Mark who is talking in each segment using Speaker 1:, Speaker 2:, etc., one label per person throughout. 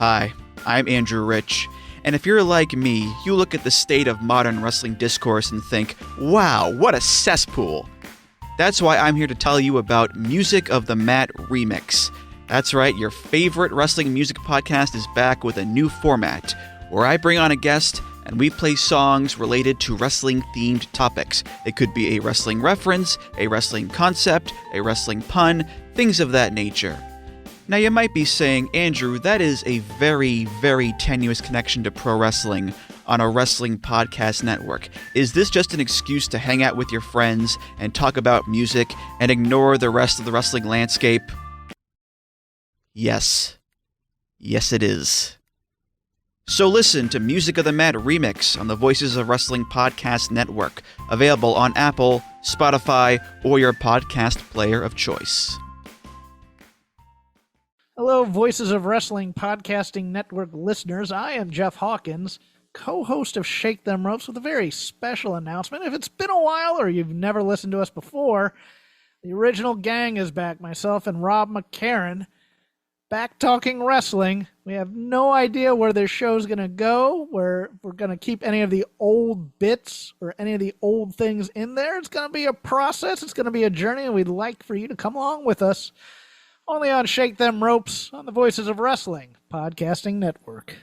Speaker 1: Hi, I'm Andrew Rich, and if you're like me, you look at the state of modern wrestling discourse and think, wow, what a cesspool. That's why I'm here to tell you about Music of the Mat Remix. That's right, your favorite wrestling music podcast is back with a new format, where I bring on a guest and we play songs related to wrestling-themed topics. It could be a wrestling reference, a wrestling concept, a wrestling pun, things of that nature. Now you might be saying, Andrew, that is a very, very tenuous connection to pro wrestling on a wrestling podcast network. Is this just an excuse to hang out with your friends and talk about music and ignore the rest of the wrestling landscape? Yes. Yes, it is. So listen to Music of the Mat Remix on the Voices of Wrestling Podcast Network, available on Apple, Spotify, or your podcast player of choice.
Speaker 2: Hello, Voices of Wrestling Podcasting Network listeners. I am Jeff Hawkins, co-host of Shake Them Ropes, with a very special announcement. If it's been a while or you've never listened to us before, the original gang is back. Myself and Rob McCarran, back talking wrestling. We have no idea where this show's going to go, where we're going to keep any of the old bits or any of the old things in there. It's going to be a process. It's going to be a journey, and we'd like for you to come along with us. Only on Shake Them Ropes on the Voices of Wrestling Podcasting Network.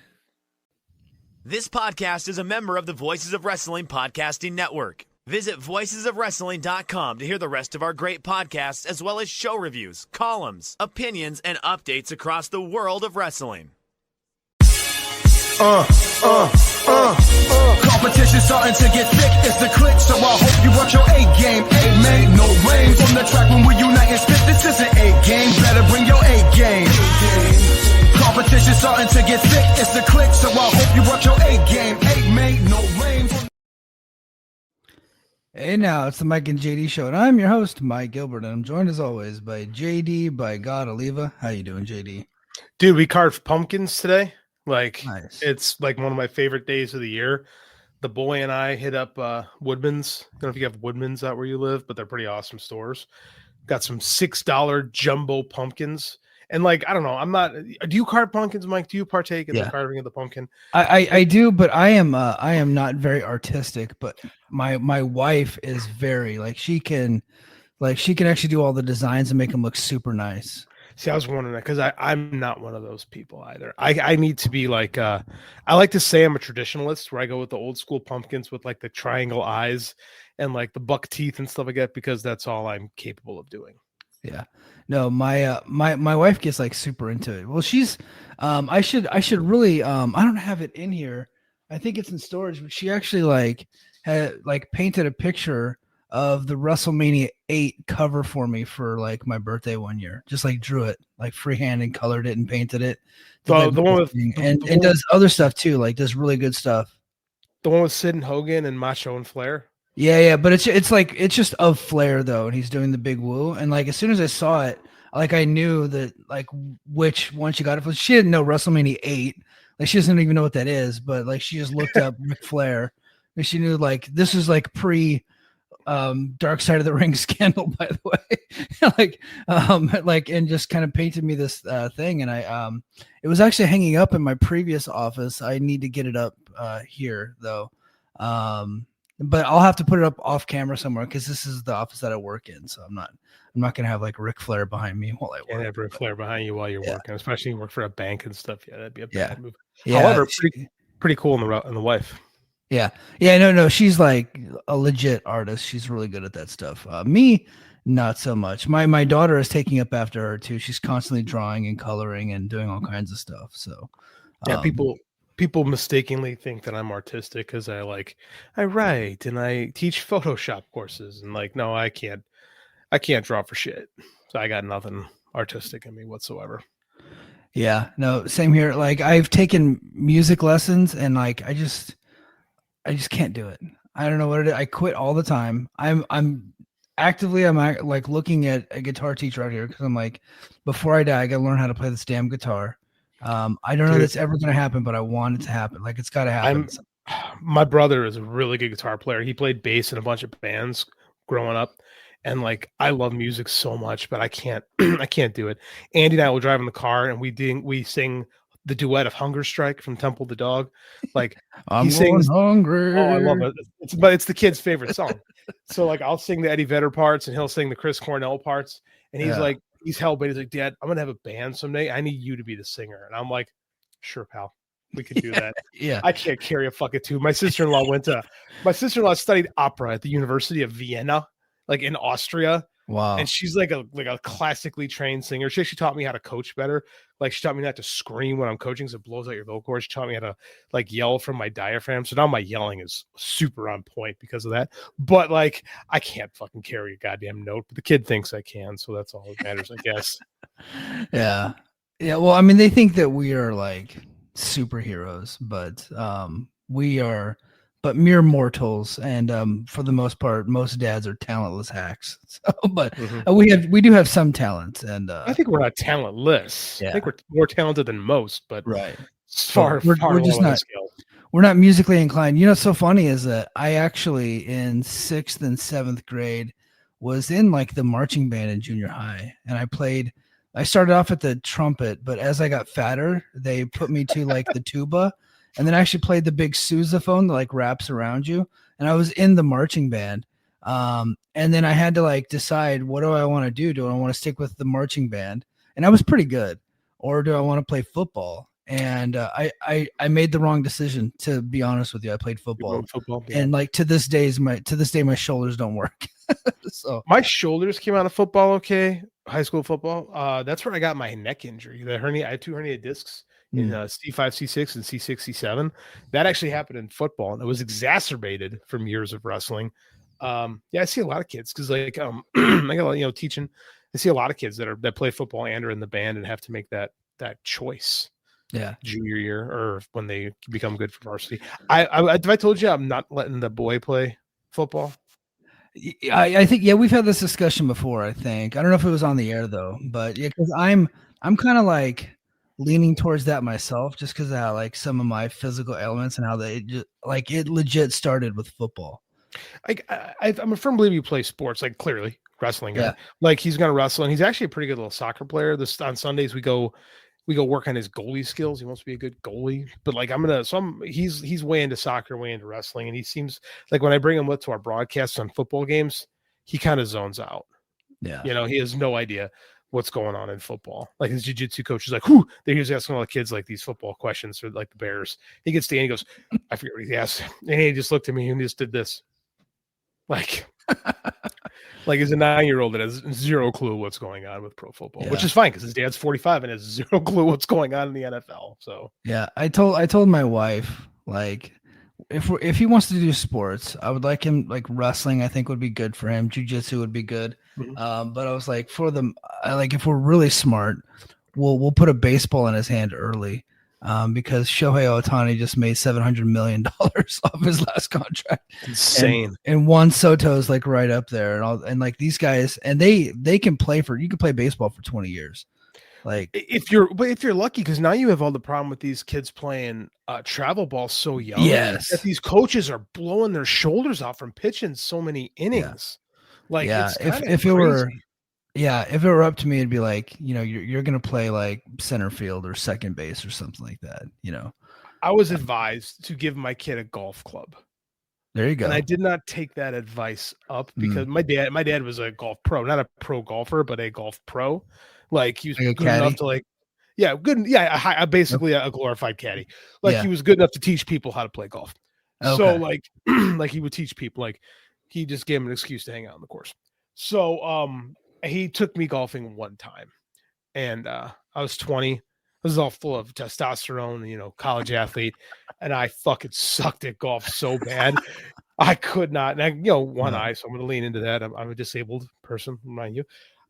Speaker 3: This podcast is a member of the Voices of Wrestling Podcasting Network. Visit voicesofwrestling.com to hear the rest of our great podcasts, as well as show reviews, columns, opinions, and updates across the world of wrestling.
Speaker 4: Competition starting to get thick, it's the click, so I hope you watch your A-game. A-Made, no rain from the track when we unite and spit. This is an A-game, better bring your A-game. Competition starting to get thick, it's the click, so I hope you watch your A-game. A-Made, no rain from...
Speaker 5: Hey now, it's the Mike and JD show, and I'm your host, Mike Gilbert, and I'm joined as always by JD, by God Oliva. How you doing, JD?
Speaker 6: Dude, we carved pumpkins today.
Speaker 5: Nice.
Speaker 6: It's like one of my favorite days of the year. The boy and I hit up Woodman's. I don't know if you have Woodman's out where you live, but they're pretty awesome stores. Got some $6 jumbo pumpkins. And I don't know, do you carve pumpkins, Mike? Do you partake in the carving of the pumpkin?
Speaker 5: I do, but I am not very artistic, but my wife is very, she can actually do all the designs and make them look super nice.
Speaker 6: See, I was wondering that because I'm not one of those people either. I need to be I like to say I'm a traditionalist, where I go with the old school pumpkins with the triangle eyes and the buck teeth and stuff like that, because that's all I'm capable of doing.
Speaker 5: Yeah, no, my wife gets super into it. Well, she's I should really I don't have it in here. I think it's in storage, but she actually had painted a picture of the WrestleMania 8 cover for me for my birthday one year. Just drew it freehand and colored it and painted it.
Speaker 6: The one with
Speaker 5: and does other stuff too. Does really good stuff.
Speaker 6: The one with Sid and Hogan and Macho and Flair.
Speaker 5: Yeah, but it's just of Flair though, and he's doing the big woo. And as soon as I saw it, I knew that which one she got it for. She didn't know WrestleMania 8. She doesn't even know what that is, but she just looked up Ric Flair, and she knew this is pre Dark Side of the Ring scandal, by the way. And just kind of painted me this thing, and I it was actually hanging up in my previous office. I need to get it up here though. But I'll have to put it up off camera somewhere, because this is the office that I work in. So I'm not gonna have Ric Flair behind me while I work.
Speaker 6: And have Ric Flair behind you while you're working, especially you work for a bank and stuff. Yeah, that'd be a bad move.
Speaker 5: Yeah.
Speaker 6: However, pretty cool in the wife.
Speaker 5: Yeah. No. She's a legit artist. She's really good at that stuff. Me, not so much. My daughter is taking up after her too. She's constantly drawing and coloring and doing all kinds of stuff. So
Speaker 6: yeah, people mistakenly think that I'm artistic because I write and I teach Photoshop courses, and no, I can't draw for shit. So I got nothing artistic in me whatsoever.
Speaker 5: Yeah, no, same here. I've taken music lessons, and I just can't do it. I don't know what it is. I quit all the time. I'm actively looking at a guitar teacher out here, because I'm before I die, I gotta learn how to play this damn guitar. I don't know if it's ever going to happen, but I want it to happen. It's got to happen.
Speaker 6: My brother is a really good guitar player. He played bass in a bunch of bands growing up, and I love music so much, but I can't I can't do it. Andy and I will drive in the car, and we sing the duet of Hunger Strike from Temple the Dog. Like
Speaker 5: I'm
Speaker 6: he sings.
Speaker 5: hungry.
Speaker 6: Oh, I love it. But it's the kid's favorite song. So like I'll sing the Eddie Vedder parts and he'll sing the Chris Cornell parts. And he's like, he's hell bent. He's like, Dad, I'm gonna have a band someday. I need you to be the singer. And I'm like, sure, pal. We could do that.
Speaker 5: Yeah.
Speaker 6: I can't carry a fucking tune. My sister-in-law studied opera at the University of Vienna, like in Austria.
Speaker 5: Wow.
Speaker 6: And she's like a classically trained singer. She actually taught me how to coach better. Like she taught me not to scream when I'm coaching, so it blows out your vocal cords. She taught me how to like yell from my diaphragm. So now my yelling is super on point because of that. But like I can't fucking carry a goddamn note. But the kid thinks I can, so that's all that matters, I guess.
Speaker 5: Yeah. Yeah. Well, I mean, they think that we are like superheroes, but we are but mere mortals, and for the most part, most dads are talentless hacks. So, but we do have some talent, and
Speaker 6: I think we're not talentless.
Speaker 5: Yeah.
Speaker 6: I think we're more talented than most, but
Speaker 5: right.
Speaker 6: far
Speaker 5: We're just not. We're not musically inclined. You know, what's so funny is that I actually in 6th and 7th grade was in like the marching band in junior high, and I started off at the trumpet, but as I got fatter, they put me to like the tuba, and then I actually played the big sousaphone that like wraps around you. And I was in the marching band. And then I had to like decide, what do I want to do? Do I want to stick with the marching band? And I was pretty good. Or do I want to play football? And I made the wrong decision, to be honest with you. I played football.
Speaker 6: Yeah.
Speaker 5: And like to this day my shoulders don't work. So
Speaker 6: my shoulders came out of football okay, high school football. That's where I got my neck injury. The hernia, I had 2 herniated discs in C5, C6, and C6, C7. That actually happened in football, and it was exacerbated from years of wrestling. Yeah, I see a lot of kids because like I got teaching. I see a lot of kids that play football and are in the band and have to make that choice.
Speaker 5: Yeah,
Speaker 6: junior year or when they become good for varsity. I told you I'm not letting the boy play football.
Speaker 5: I think we've had this discussion before. I think I don't know if it was on the air though, but yeah, because I'm kind of like leaning towards that myself, just because of how like some of my physical ailments and how they just like it legit started with football.
Speaker 6: I'm a firm believer you play sports, like clearly wrestling guy.
Speaker 5: Yeah.
Speaker 6: Like he's gonna wrestle, and he's actually a pretty good little soccer player. On Sundays we go work on his goalie skills. He wants to be a good goalie, but like he's way into soccer, way into wrestling. And he seems like when I bring him up to our broadcasts on football games, he kind of zones out.
Speaker 5: Yeah.
Speaker 6: He has no idea what's going on in football. Like his jiu-jitsu coach is like, whoo, they're usually asking all the kids like these football questions for like the Bears. He gets to the end, he goes, I forget what he asked. And he just looked at me and just did this. Like, like he's a 9-year-old that has zero clue what's going on with pro football, which is fine because his dad's 45 and has zero clue what's going on in the NFL. So
Speaker 5: yeah, I told my wife, like, if he wants to do sports, I would like him, like wrestling I think would be good for him. Jiu-jitsu would be good. But I was like, if we're really smart, we'll put a baseball in his hand early. Because Shohei Ohtani just made $700 million off his last contract.
Speaker 6: Insane.
Speaker 5: And Juan Soto's like right up there, and like these guys, and they can play you can play baseball for 20 years. Like
Speaker 6: if you're lucky, because now you have all the problem with these kids playing travel ball so young.
Speaker 5: Yes.
Speaker 6: That these coaches are blowing their shoulders out from pitching so many innings. Like
Speaker 5: if it were up to me, it'd be like, you're going to play like center field or second base or something like that.
Speaker 6: I was advised to give my kid a golf club.
Speaker 5: There you go.
Speaker 6: And I did not take that advice up because my dad was a golf pro, not a pro golfer, but a golf pro. Like he was
Speaker 5: like
Speaker 6: good enough to like, basically a glorified caddy. Like he was good enough to teach people how to play golf. Okay. So like, like he would teach people, like he just gave him an excuse to hang out on the course. So, he took me golfing one time, and I was 20. I was all full of testosterone, college athlete, and I fucking sucked at golf so bad. I could not. And one eye, so I'm going to lean into that. I'm a disabled person, mind you.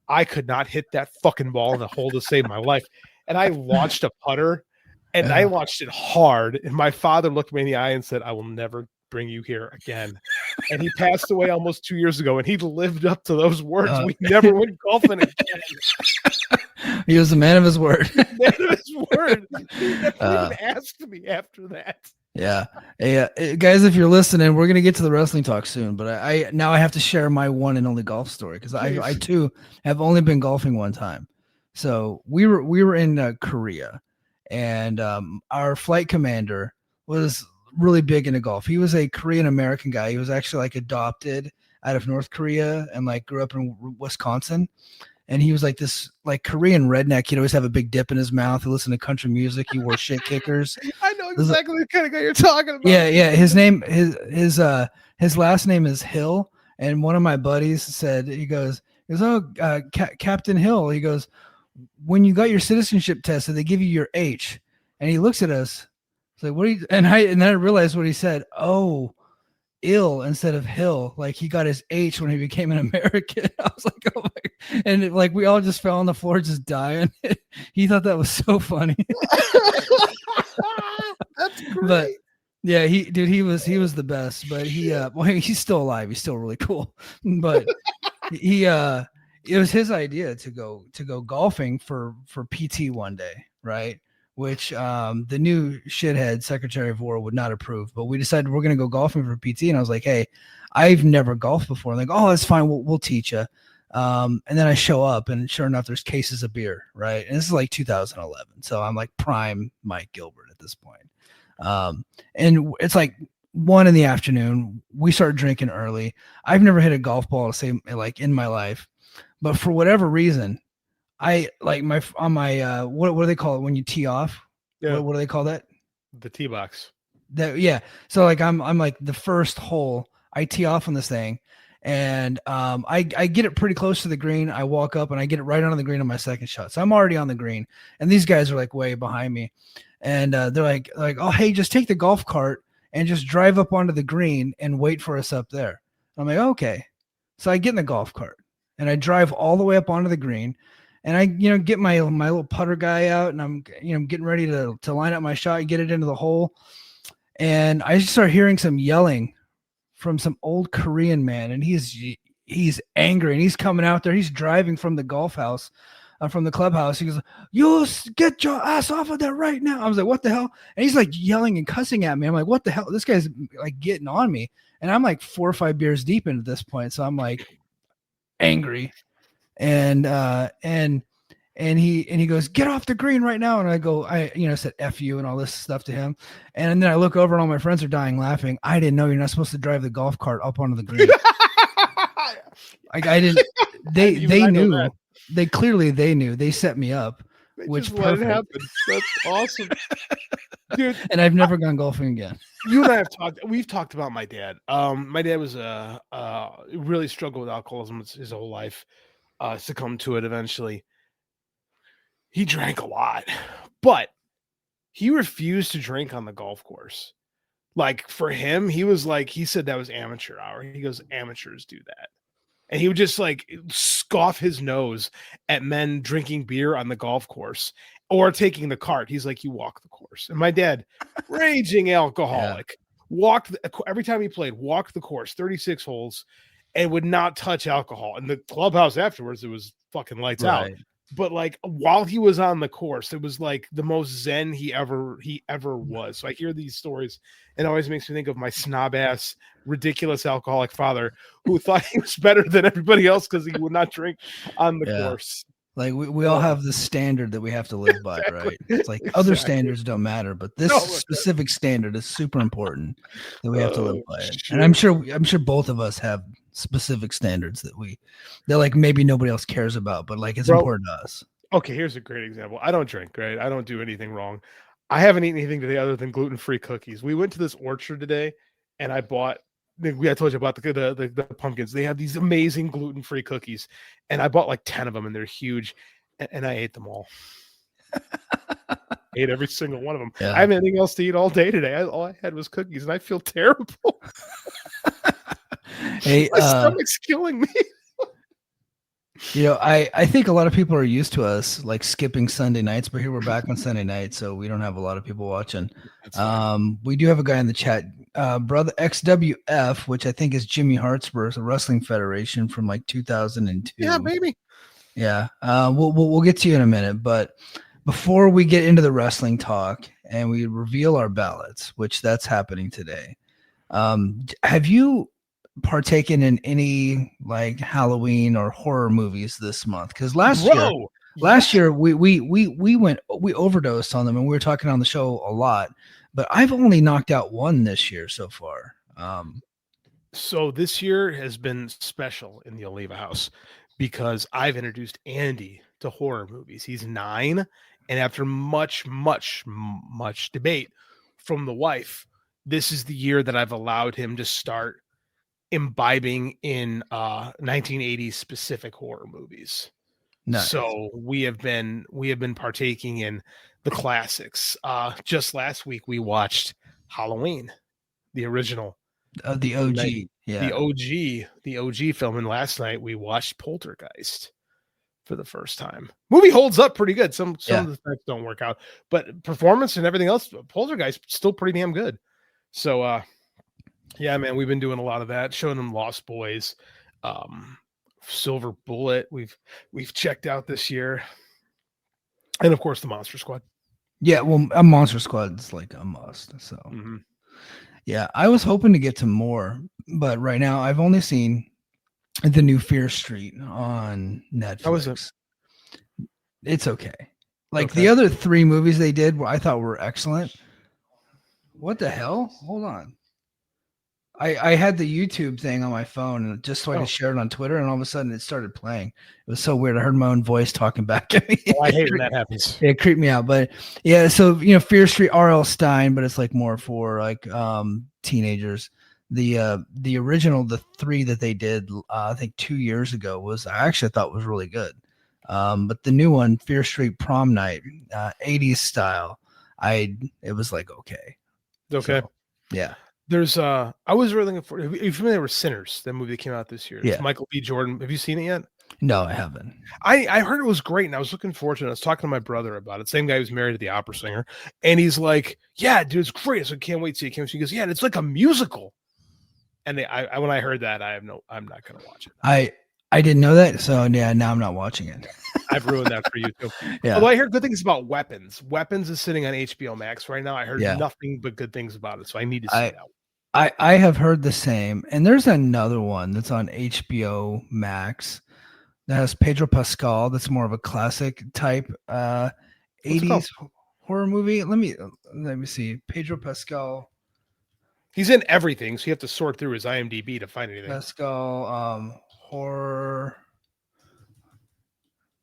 Speaker 6: I could not hit that fucking ball in the hole to save my life. And I launched a putter, and I launched it hard. And my father looked me in the eye and said, I will never bring you here again. And he passed away almost 2 years ago, and he lived up to those words. We never went golfing again.
Speaker 5: He was a man of his word.
Speaker 6: Man of his word. He never even asked me after that.
Speaker 5: Yeah. Hey, guys, if you're listening, we're gonna get to the wrestling talk soon. But I now have to share my one and only golf story, because I too have only been golfing one time. So we were in Korea, And our flight commander was really big into golf. He was a Korean American guy. He was actually like adopted out of North Korea and like grew up in Wisconsin. And he was like this like Korean redneck. He'd always have a big dip in his mouth. He listened to country music. He wore shit kickers.
Speaker 6: I know exactly the kind of guy you're talking about.
Speaker 5: Yeah. His last name is Hill. And one of my buddies said, he goes, oh, Captain Hill. He goes, when you got your citizenship test, did they give you your H? And he looks at us. It's like, what are you? And then I realized what he said. Oh, ill instead of Hill. Like he got his H when he became an American. I was like, oh my. And like we all just fell on the floor just dying. He thought that was so funny.
Speaker 6: That's great.
Speaker 5: But yeah, he was the best. But he's still alive. He's still really cool. But it was his idea to go golfing for PT one day, right? Which the new shithead Secretary of War would not approve. But we decided we're going to go golfing for PT. And I was like, hey, I've never golfed before. And like, oh, that's fine. We'll teach you. And then I show up and sure enough, there's cases of beer, right? And this is like 2011. So I'm like prime Mike Gilbert at this point. And it's like 1 p.m. We start drinking early. I've never hit a golf ball to say like in my life, but for whatever reason, I like what do they call it when you tee off?
Speaker 6: Yeah.
Speaker 5: What do they call that?
Speaker 6: The tee box.
Speaker 5: Yeah. So like I'm like the first hole I tee off on this thing, and I get it pretty close to the green. I walk up and I get it right onto the green on my second shot. So I'm already on the green, and these guys are like way behind me, and they're like oh hey, just take the golf cart and just drive up onto the green and wait for us up there. I'm like okay. So I get in the golf cart and I drive all the way up onto the green. And I, get my little putter guy out, and I'm, getting ready to line up my shot and get it into the hole. And I just start hearing some yelling from some old Korean man, and he's angry, and he's coming out there. He's driving from the golf house, from the clubhouse. He goes, "You get your ass off of there right now!" I was like, "What the hell?" And he's like yelling and cussing at me. I'm like, "What the hell?" This guy's like getting on me, and I'm like 4 or 5 beers deep into this point, so I'm like angry. And he goes, "Get off the green right now." And I go, I said F you and all this stuff to him. And then I look over and all my friends are dying laughing. I didn't know you're not supposed to drive the golf cart up onto the green. Like I didn't, they knew, they knew, they set me up, which
Speaker 6: let it happen. That's awesome. Dude.
Speaker 5: And I've never gone golfing again.
Speaker 6: You and I we've talked about my dad. My dad was really struggled with alcoholism his whole life. Succumbed to it eventually. He drank a lot, but he refused to drink on the golf course. Like for him, he said that was amateur hour. He goes, amateurs do that. And he would just like scoff his nose at men drinking beer on the golf course or taking the cart. He's like, you walk the course. And my dad, raging alcoholic, every time he played, walked the course, 36 holes, and would not touch alcohol. And the clubhouse afterwards, it was fucking lights out. But like while he was on the course, it was like the most zen he ever was. So I hear these stories and it always makes me think of my snob ass, ridiculous alcoholic father who thought he was better than everybody else because he would not drink on the course.
Speaker 5: Like we all have this standard that we have to live by, right? It's like other standards don't matter, but this specific standard is super important that we have to live by it. And I'm sure both of us have specific standards that like maybe nobody else cares about, but like it's important to us.
Speaker 6: Okay, here's a great example. I don't drink, right? I don't do anything wrong. I haven't eaten anything today other than gluten-free cookies. We went to this orchard today, and I told you about the pumpkins. They have these amazing gluten-free cookies, and I bought like 10 of them, and they're huge, and I ate them all. Ate every single one of them. Yeah. I have anything else to eat all day today. All I had was cookies, and I feel terrible.
Speaker 5: Hey,
Speaker 6: my stomach's killing me.
Speaker 5: I think a lot of people are used to us like skipping Sunday nights, but here we're back on Sunday night, so we don't have a lot of people watching. We do have a guy in the chat, brother XWF, which I think is Jimmy Hartsburg, a wrestling federation from like 2002.
Speaker 6: Yeah, maybe.
Speaker 5: Yeah, we'll get to you in a minute, but before we get into the wrestling talk and we reveal our ballots, which that's happening today, have you partaken in any like Halloween or horror movies this month? Because last Last year we overdosed on them, and we were talking on the show a lot. But I've only knocked out one this year so far.
Speaker 6: So this year has been special in the Oliva house because I've introduced Andy to horror movies. He's 9, and after much debate from the wife, this is the year that I've allowed him to start imbibing in 1980s specific horror movies.
Speaker 5: Nice.
Speaker 6: So we have been partaking in the classics. Just last week we watched Halloween, the original.
Speaker 5: The OG,
Speaker 6: the OG film, and last night we watched Poltergeist for the first time. Movie holds up pretty good. Some of the effects don't work out, but performance and everything else, Poltergeist still pretty damn good. So, yeah, man, we've been doing a lot of that, showing them Lost Boys, Silver Bullet. We've checked out this year, and of course the Monster Squad.
Speaker 5: Yeah, well, a Monster Squad is like a must. So.
Speaker 6: Mm-hmm.
Speaker 5: Yeah, I was hoping to get to more, but right now I've only seen the new Fear Street on Netflix.
Speaker 6: How is it?
Speaker 5: It's okay. Like the other 3 movies they did, I thought were excellent. What the hell? Hold on. I had the YouTube thing on my phone, and just so I could share it on Twitter, and all of a sudden it started playing. It was so weird. I heard my own voice talking back at me.
Speaker 6: I hate when that happens.
Speaker 5: It creeped me out. But yeah, so Fear Street, R.L. Stine, but it's like more for like teenagers. The original, the 3 that they did, I think 2 years ago, I actually thought was really good. But the new one, Fear Street Prom Night, 80s style, it was like okay.
Speaker 6: Okay.
Speaker 5: So, yeah.
Speaker 6: There's I was really looking for. Are you familiar with Sinners, that movie that came out this year?
Speaker 5: Yeah.
Speaker 6: It's Michael B. Jordan. Have you seen it yet?
Speaker 5: No, I haven't.
Speaker 6: I heard it was great, and I was looking forward to it. I was talking to my brother about it. Same guy who's married to the opera singer, and he's like, "Yeah, dude, it's great. So can't wait to see it." He goes, "Yeah, it's like a musical." And when I heard that, I'm not going to watch it.
Speaker 5: I didn't know that, so yeah, now I'm not watching it.
Speaker 6: I've ruined that for you too.
Speaker 5: Yeah.
Speaker 6: Although I heard good things about Weapons. Weapons is sitting on HBO Max right now. I heard
Speaker 5: Yeah.
Speaker 6: nothing but good things about it, so I need to see that one.
Speaker 5: I have heard the same, and there's another one that's on HBO Max that has Pedro Pascal. That's more of a classic type 80s horror movie. Let me see. Pedro Pascal.
Speaker 6: He's in everything, so you have to sort through his IMDb to find anything.
Speaker 5: Pascal horror.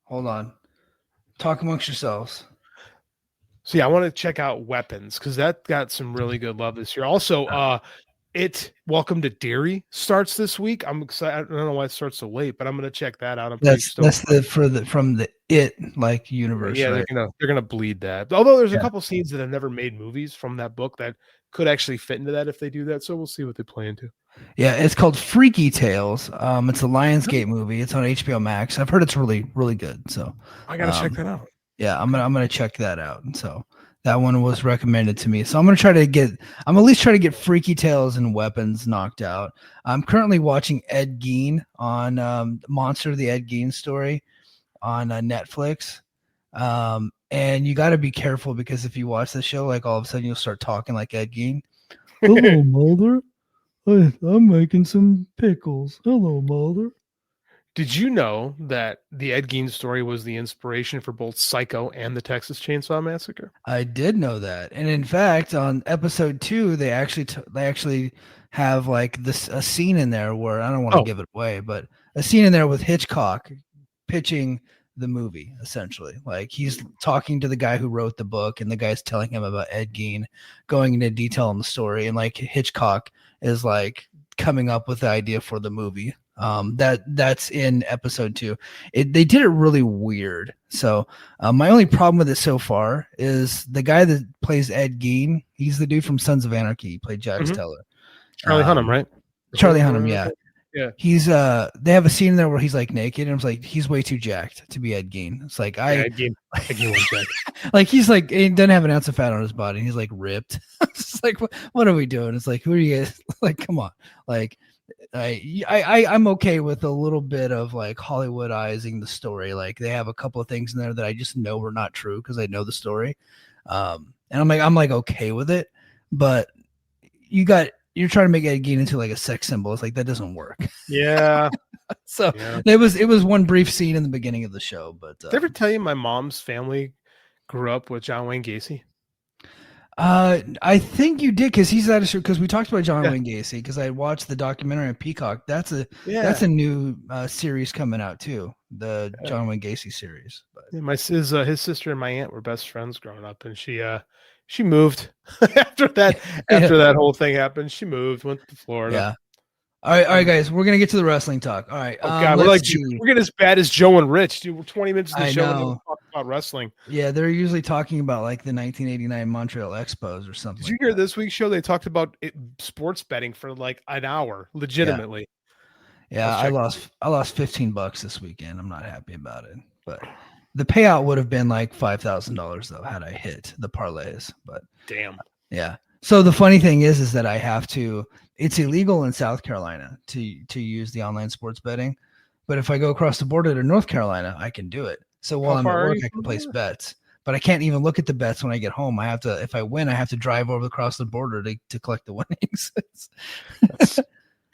Speaker 5: Hold on. Talk amongst yourselves.
Speaker 6: So yeah, I want to check out Weapons because that got some really good love this year. Also, Welcome to Derry starts this week. I'm excited. I don't know why it starts so late, but I'm going to check that out.
Speaker 5: That's from the It like universe.
Speaker 6: Yeah,
Speaker 5: right?
Speaker 6: they're gonna bleed that. Although there's a couple scenes that have never made movies from that book that could actually fit into that if they do that. So we'll see what they play into.
Speaker 5: Yeah, it's called Freaky Tales. It's a Lionsgate movie. It's on HBO Max. I've heard it's really, really good. So
Speaker 6: I gotta check that out.
Speaker 5: Yeah, I'm gonna check that out. And so that one was recommended to me. So I'm at least try to get Freaky Tales and Weapons knocked out. I'm currently watching Ed Gein on Monster, the Ed Gein story on Netflix. And you got to be careful because if you watch the show, like all of a sudden you'll start talking like Ed Gein. Hello, Mulder. I'm making some pickles. Hello, Mulder.
Speaker 6: Did you know that the Ed Gein story was the inspiration for both Psycho and the Texas Chainsaw Massacre?
Speaker 5: I did know that, and in fact, on episode 2, they actually have like a scene in there where I don't want to give it away, but a scene in there with Hitchcock pitching the movie, essentially. Like he's talking to the guy who wrote the book, and the guy's telling him about Ed Gein, going into detail on the story, and like Hitchcock is like coming up with the idea for the movie. That's in episode 2. They did it really weird. So my only problem with it so far is the guy that plays Ed Gein. He's the dude from Sons of Anarchy. He played Jax Teller.
Speaker 6: Charlie Hunnam, right?
Speaker 5: Charlie Hunnam, yeah.
Speaker 6: Yeah.
Speaker 5: He's they have a scene in there where he's like naked, and I was like, he's way too jacked to be Ed Gein. It's like
Speaker 6: Ed Gein was jacked.
Speaker 5: like he's like he doesn't have an ounce of fat on his body. He's like ripped. It's like what are we doing? It's like who are you guys? Like come on, like. I'm okay with a little bit of like Hollywoodizing the story. Like they have a couple of things in there that I just know were not true because I know the story. And I'm like okay with it, but you're trying to make Ed Gein into like a sex symbol. It's like that doesn't work.
Speaker 6: Yeah.
Speaker 5: So
Speaker 6: Yeah.
Speaker 5: it was one brief scene in the beginning of the show. But
Speaker 6: Did I ever tell you my mom's family grew up with John Wayne Gacy?
Speaker 5: I think you did because he's at a show because we talked about John
Speaker 6: Yeah.
Speaker 5: Wayne Gacy because I watched the documentary on Peacock. That's a new series coming out too, the John Wayne Gacy series. But
Speaker 6: Yeah, his sister and my aunt were best friends growing up, and she moved after that whole thing happened. She moved, went to Florida.
Speaker 5: Yeah. All right, guys. We're gonna get to the wrestling talk. All right.
Speaker 6: Oh God, we're getting as bad as Joe and Rich. Dude, we're 20 minutes into the show and they talk about wrestling.
Speaker 5: Yeah, they're usually talking about like the 1989 Montreal Expos or something.
Speaker 6: Did you hear this week's show? They talked about sports betting for like an hour, legitimately.
Speaker 5: Yeah, I lost $15 this weekend. I'm not happy about it, but the payout would have been like $5,000 though had I hit the parlays. But
Speaker 6: damn.
Speaker 5: Yeah. So the funny thing is that I have to. It's illegal in South Carolina to use the online sports betting, but if I go across the border to North Carolina, I can do it. So while I'm at work, I can place bets, but I can't even look at the bets when I get home. I have to, if I win, I have to drive over across the border to collect the winnings.
Speaker 6: That's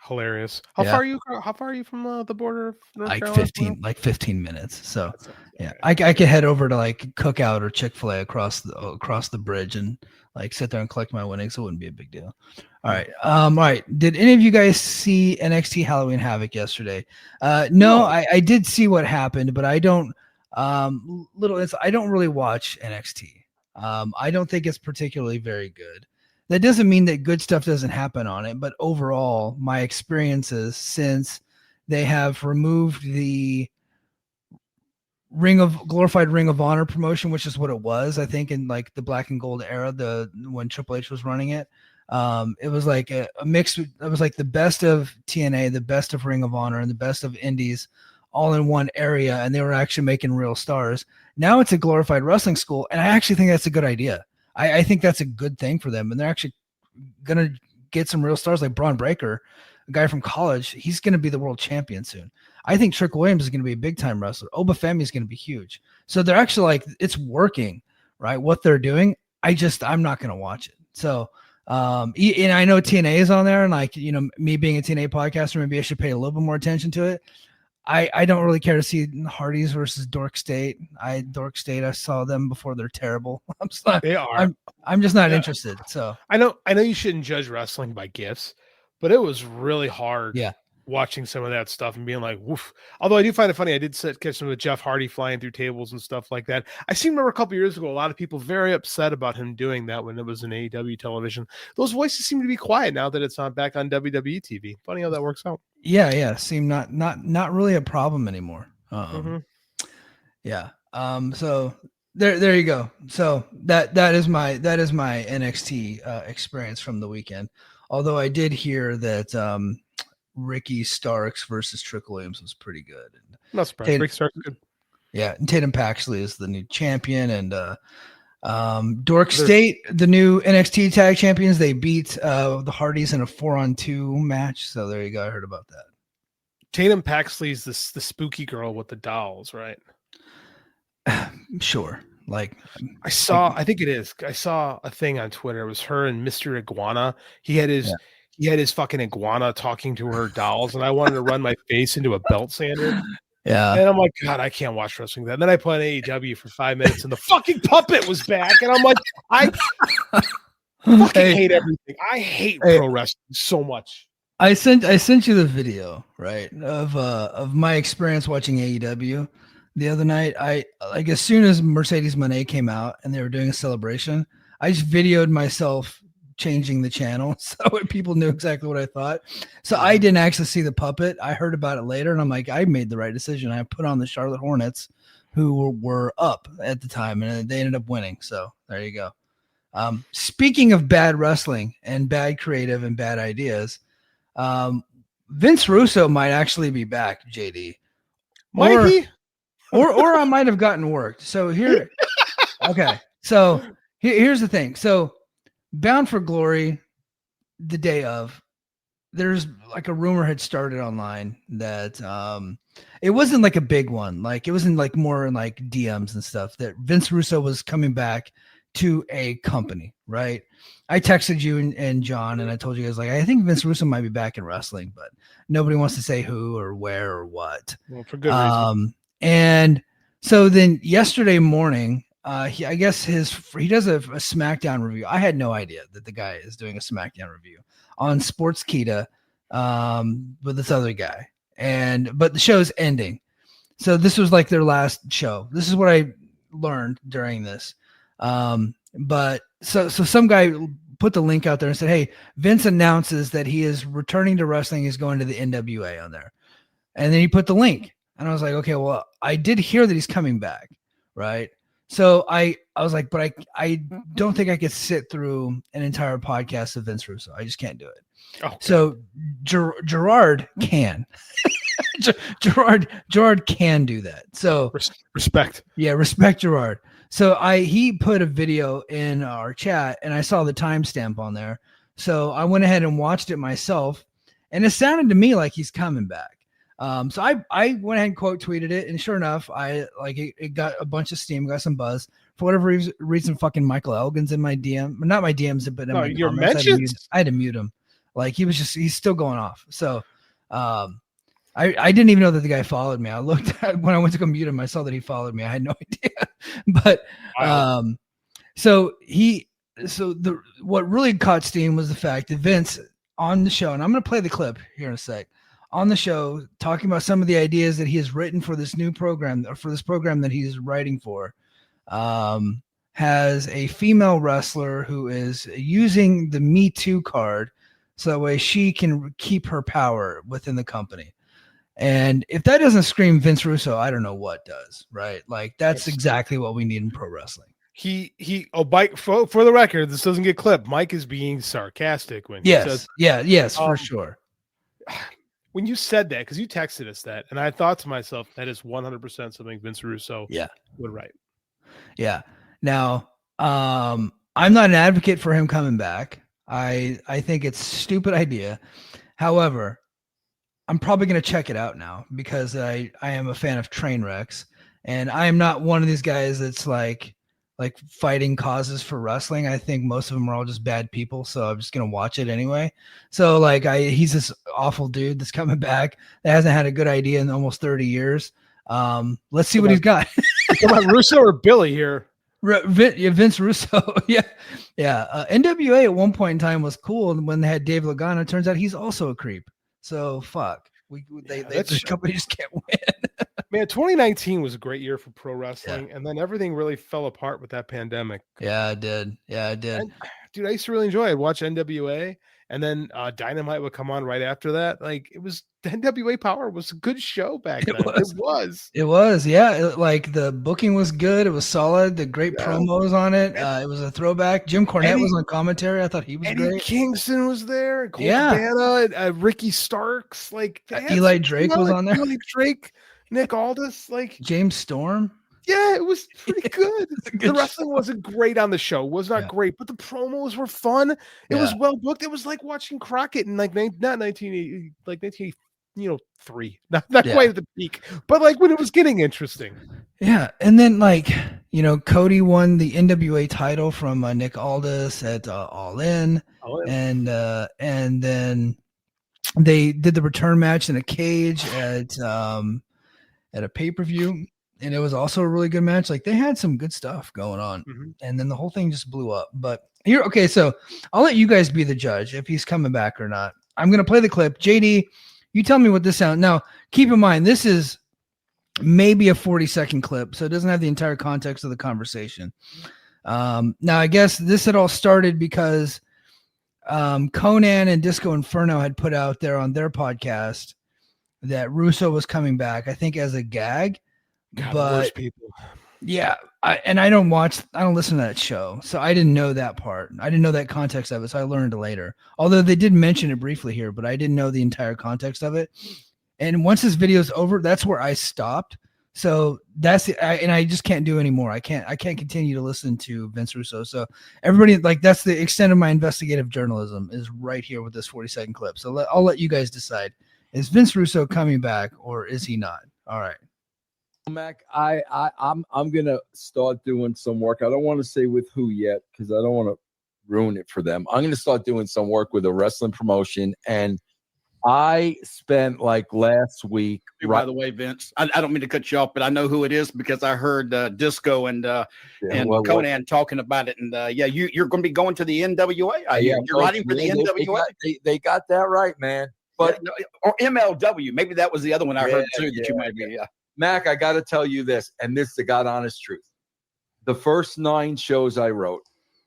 Speaker 6: hilarious. How far are you from the border of North Carolina?
Speaker 5: Like 15 minutes. So yeah, I can head over to like Cookout or Chick-fil-A across the bridge and like sit there and collect my winnings. It wouldn't be a big deal. All right. All right. Did any of you guys see NXT Halloween Havoc yesterday? No, I did see what happened, but I don't. I don't really watch NXT. I don't think it's particularly very good. That doesn't mean that good stuff doesn't happen on it, but overall, my experiences since they have removed the glorified Ring of Honor promotion, which is what it was, I think, in like the black and gold era, when Triple H was running it. It was like a mix. It was like the best of TNA, the best of Ring of Honor, and the best of Indies all in one area, and they were actually making real stars. Now it's a glorified wrestling school, and I actually think that's a good idea. I think that's a good thing for them, and they're actually going to get some real stars like Braun Breaker, a guy from college. He's going to be the world champion soon. I think Trick Williams is going to be a big-time wrestler. Obafemi is going to be huge. So they're actually like, it's working, right? What they're doing. I'm not going to watch it. So, and I know TNA is on there, and like, me being a TNA podcaster, maybe I should pay a little bit more attention to it. I don't really care to see Hardys versus Dork State. I saw them before. They're terrible.
Speaker 6: They are.
Speaker 5: I'm just not interested. So
Speaker 6: I know you shouldn't judge wrestling by gifts, but it was really hard.
Speaker 5: Yeah.
Speaker 6: Watching some of that stuff and being like, woof. Although I do find it funny, I did catch some of Jeff Hardy flying through tables and stuff like that. I seem to remember a couple years ago, a lot of people very upset about him doing that when it was in AEW television. Those voices seem to be quiet now that it's not back on WWE TV. Funny how that works out.
Speaker 5: Yeah. Seem not really a problem anymore. Yeah. So there you go. So that is my NXT experience from the weekend. Although I did hear that Ricky Starks versus Trick Williams was pretty good.
Speaker 6: Not surprised. Ricky Starks good.
Speaker 5: Yeah, and Tatum Paxley is the new champion, and Dork State, the new NXT tag champions. They beat the Hardys in a 4-on-2 match. So there you go. I heard about that.
Speaker 6: Tatum Paxley's the spooky girl with the dolls, right?
Speaker 5: Sure. Like
Speaker 6: I think it is. I saw a thing on Twitter. It was her and Mr. Iguana. He had his fucking iguana talking to her dolls, and I wanted to run my face into a belt sander.
Speaker 5: Yeah.
Speaker 6: And I'm like, God, I can't watch wrestling then. Then I put on AEW for 5 minutes and the fucking puppet was back. And I'm like, I fucking hate everything. I hate pro wrestling so much.
Speaker 5: I sent you the video, right, of my experience watching AEW the other night. I like as soon as Mercedes Moné came out and they were doing a celebration, I just videoed myself changing the channel so people knew exactly what I thought. So I didn't actually see the puppet. I heard about it later, and I'm like, I made the right decision. I put on the Charlotte Hornets, who were up at the time, and they ended up winning. So there you go. Speaking of bad wrestling and bad creative and bad ideas, Vince Russo might actually be back, JD.
Speaker 6: Might he?
Speaker 5: Or I might have gotten worked. So here, okay. So here's the thing. So Bound for Glory, the day of, there's like a rumor had started online that it wasn't like a big one. Like it wasn't like more in like DMs and stuff that Vince Russo was coming back to a company, right? I texted you and John, and I told you guys, like, I think Vince Russo might be back in wrestling, but nobody wants to say who or where or what.
Speaker 6: Well, for good reason.
Speaker 5: And so then yesterday morning, I guess he does a SmackDown review. I had no idea that the guy is doing a SmackDown review on Sportskeeda with this other guy. But the show's ending. So this was like their last show. This is what I learned during this. But so some guy put the link out there and said, hey, Vince announces that he is returning to wrestling. He's going to the NWA on there. And then he put the link. And I was like, okay, well, I did hear that he's coming back, right? So I was like, but I don't think I could sit through an entire podcast of Vince Russo. I just can't do it. Okay. So Gerard can. Gerard can do that. So
Speaker 6: respect.
Speaker 5: Yeah, respect Gerard. So he put a video in our chat, and I saw the timestamp on there. So I went ahead and watched it myself, and it sounded to me like he's coming back. So I went ahead and quote tweeted it, and sure enough, it got a bunch of steam, got some buzz. For whatever reason, fucking Michael Elgin's in my DM, not my DMs, but in my
Speaker 6: your
Speaker 5: comments.
Speaker 6: mentions.
Speaker 5: I had to mute him. Like he's still going off. So, I didn't even know that the guy followed me. I looked at when I went to go mute him, I saw that he followed me. I had no idea. But
Speaker 6: wow.
Speaker 5: What really caught steam was the fact that Vince on the show, and I'm going to play the clip here in a sec, on the show talking about some of the ideas that he has written for this new program, or for this program that he's writing for, has a female wrestler who is using the Me Too card so that way she can keep her power within the company. And if that doesn't scream Vince Russo, I don't know what does, right? Like that's exactly what we need in pro wrestling.
Speaker 6: Mike, for the record, this doesn't get clipped. Mike is being sarcastic when he says,
Speaker 5: for sure.
Speaker 6: When you said that, because you texted us that, and I thought to myself, that is 100% something Vince Russo would write.
Speaker 5: Yeah. Now, I'm not an advocate for him coming back. I think it's a stupid idea. However, I'm probably going to check it out now because I am a fan of train wrecks, and I am not one of these guys that's like fighting causes for wrestling. I think most of them are all just bad people, so I'm just going to watch it anyway. So he's this awful dude that's coming back that hasn't had a good idea in almost 30 years. Let's see what he's got.
Speaker 6: Come on, Russo or Billy here?
Speaker 5: Vince Russo. Yeah. NWA at one point in time was cool when they had Dave Lagana. It turns out he's also a creep. So fuck. The company just can't win.
Speaker 6: Man, 2019 was a great year for pro wrestling, and then everything really fell apart with that pandemic.
Speaker 5: Yeah, it did.
Speaker 6: And, dude, I used to really enjoy it. I'd watch NWA, and then Dynamite would come on right after that. Like, it was NWA Power was a good show back then. It was. Yeah. Like the booking was good. It was solid. The great promos on it. It was a throwback. Jim Cornette was on commentary. I thought he was great. Kingston was there. Cole Cabana, Ricky Starks. Like
Speaker 5: Eli Drake was on there.
Speaker 6: Eli Drake, Nick Aldis, like
Speaker 5: James Storm.
Speaker 6: Yeah, it was pretty good. The wrestling wasn't great on the show. It was not great, but the promos were fun. It was well booked. It was like watching Crockett in not 1980, like 1983. Not quite at the peak, but like when it was getting interesting.
Speaker 5: Yeah, and then Cody won the NWA title from Nick Aldis at All In, and then they did the return match in a cage at a pay-per-view. And it was also a really good match. Like they had some good stuff going on, and then the whole thing just blew up. But so I'll let you guys be the judge if he's coming back or not. I'm gonna play the clip. JD, you tell me what this sounds. Now, keep in mind this is maybe a 40-second clip, so it doesn't have the entire context of the conversation. Now, I guess this had all started because Conan and Disco Inferno had put out there on their podcast that Russo was coming back. I think as a gag.
Speaker 6: God,
Speaker 5: but
Speaker 6: people.
Speaker 5: Yeah, I don't listen to that show, so I didn't know that part. I didn't know that context of it, so I learned it later. Although they did mention it briefly here, but I didn't know the entire context of it. And once this video's over, that's where I stopped. So and I just can't do anymore. I can't continue to listen to Vince Russo. So everybody, that's the extent of my investigative journalism is right here with this 40-second clip. So I'll let you guys decide: is Vince Russo coming back or is he not? All right.
Speaker 7: Mac, I'm gonna start doing some work. I don't want to say with who yet because I don't want to ruin it for them. I'm gonna start doing some work with a wrestling promotion, and I spent like last week.
Speaker 8: By the way, Vince, I don't mean to cut you off, but I know who it is because I heard Disco and Conan talking about it. And you're going to be going to the NWA. You're writing for the NWA.
Speaker 7: They got that right, man. But
Speaker 8: or MLW, maybe that was the other one I heard too. That you might be.
Speaker 7: Mac, I got to tell you this, and this is the God honest truth. The first 9 shows I wrote,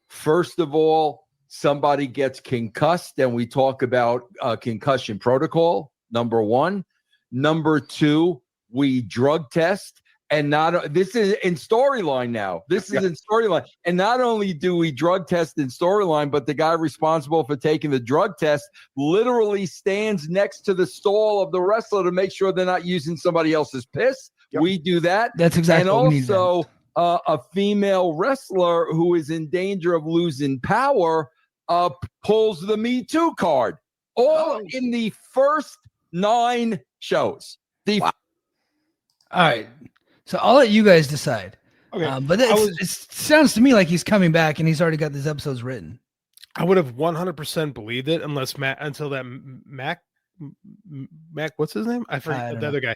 Speaker 7: first of all, somebody gets concussed, and we talk about concussion protocol, number 1. Number 2, we drug test. And this is in storyline now. This is in storyline. And not only do we drug test in storyline, but the guy responsible for taking the drug test literally stands next to the stall of the wrestler to make sure they're not using somebody else's piss. Yep. We do that.
Speaker 5: That's exactly what we need.
Speaker 7: And also a female wrestler who is in danger of losing power pulls the Me Too card. All in the first 9 shows. All
Speaker 5: right. So I'll let you guys decide. Okay. But it sounds to me like he's coming back and he's already got these episodes written.
Speaker 6: I would have 100% believed it until Mac, what's his name? I forget the other guy.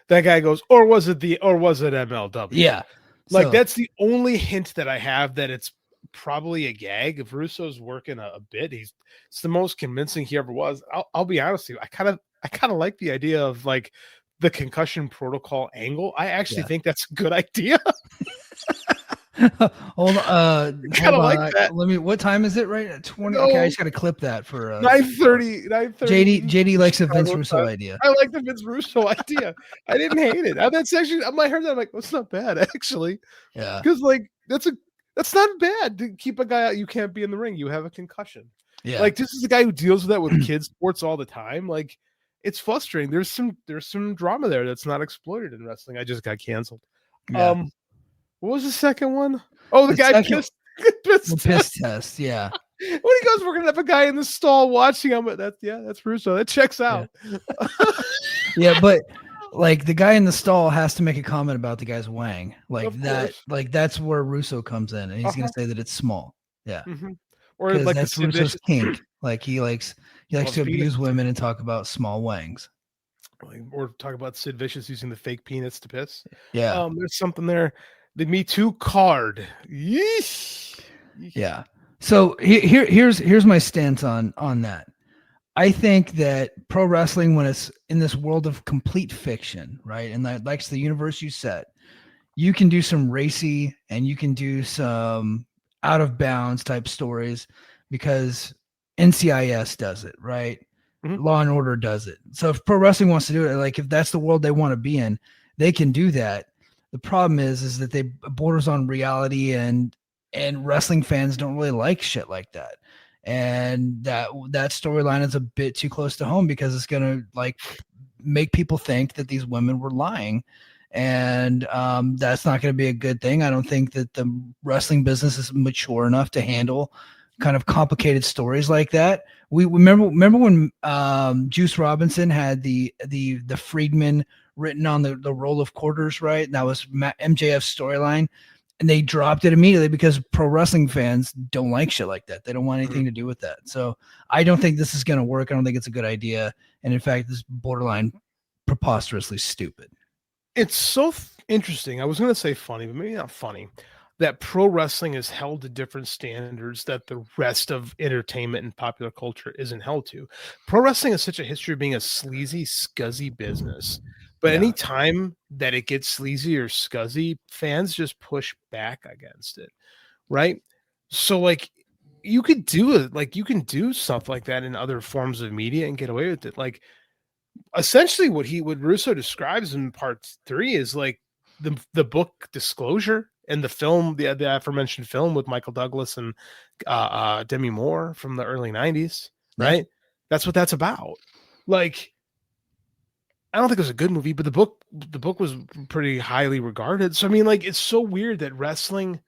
Speaker 6: That guy goes, or was it MLW?
Speaker 5: Yeah.
Speaker 6: Like that's the only hint that I have that it's probably a gag. If Russo's working a bit, it's the most convincing he ever was. I'll be honest with you. I kind of like the idea of like the concussion protocol angle. I actually think that's a good idea.
Speaker 5: hold on.
Speaker 6: Like that.
Speaker 5: What time is it right at 20? Okay, I just got to clip that for
Speaker 6: 9:30.
Speaker 5: JD likes a Vince Russo idea.
Speaker 6: I like the Vince Russo idea. I didn't hate it. That's actually, I heard that. I'm like, that's not bad actually.
Speaker 5: Yeah.
Speaker 6: Because like, that's not bad to keep a guy out. You can't be in the ring. You have a concussion.
Speaker 5: Yeah.
Speaker 6: Like this is a guy who deals with that with kids sports all the time. Like, it's frustrating. There's some drama there that's not exploited in wrestling. I just got canceled.
Speaker 5: Yeah.
Speaker 6: What was the second one? Oh, the guy piss
Speaker 5: test. Yeah.
Speaker 6: When he goes, we're gonna have a guy in the stall watching him. That's Russo. That checks out.
Speaker 5: Yeah, but like the guy in the stall has to make a comment about the guy's wang. Like that. Like that's where Russo comes in, and he's gonna say that it's small. Yeah.
Speaker 6: Mm-hmm. Or like
Speaker 5: that's Russo's kink. Like he likes to abuse women and talk about small wangs.
Speaker 6: Or talk about Sid Vicious using the fake peanuts to piss.
Speaker 5: Yeah.
Speaker 6: There's something there. The Me Too card. Yeesh.
Speaker 5: Yeah. So here's my stance on that. I think that pro wrestling, when it's in this world of complete fiction, right, and that likes the universe you set, you can do some racy and you can do some out of bounds type stories because NCIS does it, right? Mm-hmm. Law and Order does it. So if pro wrestling wants to do it, like if that's the world they want to be in, they can do that. The problem is that they borders on reality, and wrestling fans don't really like shit like that. And that storyline is a bit too close to home because it's gonna like make people think that these women were lying. And that's not going to be a good thing. I don't think that the wrestling business is mature enough to handle kind of complicated stories like that. We remember when Juice Robinson had the Freedman written on the roll of quarters, right? And that was MJF's storyline, and they dropped it immediately because pro wrestling fans don't like shit like that. They don't want anything to do with that. So I don't think this is going to work. I don't think it's a good idea. And in fact, this is borderline preposterously stupid.
Speaker 6: It's so interesting. I was going to say funny, but maybe not funny, that pro wrestling is held to different standards that the rest of entertainment and popular culture isn't held to. Pro wrestling has such a history of being a sleazy, scuzzy business. But any time that it gets sleazy or scuzzy, fans just push back against it, right? So, like, you could do it. Like, you can do stuff like that in other forms of media and get away with it. Like, essentially what Russo describes in part 3 is like the book Disclosure and the film, the aforementioned film with Michael Douglas and Demi Moore from the early 90s, right? Yeah. That's what that's about. Like, I don't think it was a good movie, but the book was pretty highly regarded. So I mean, like, it's so weird that wrestling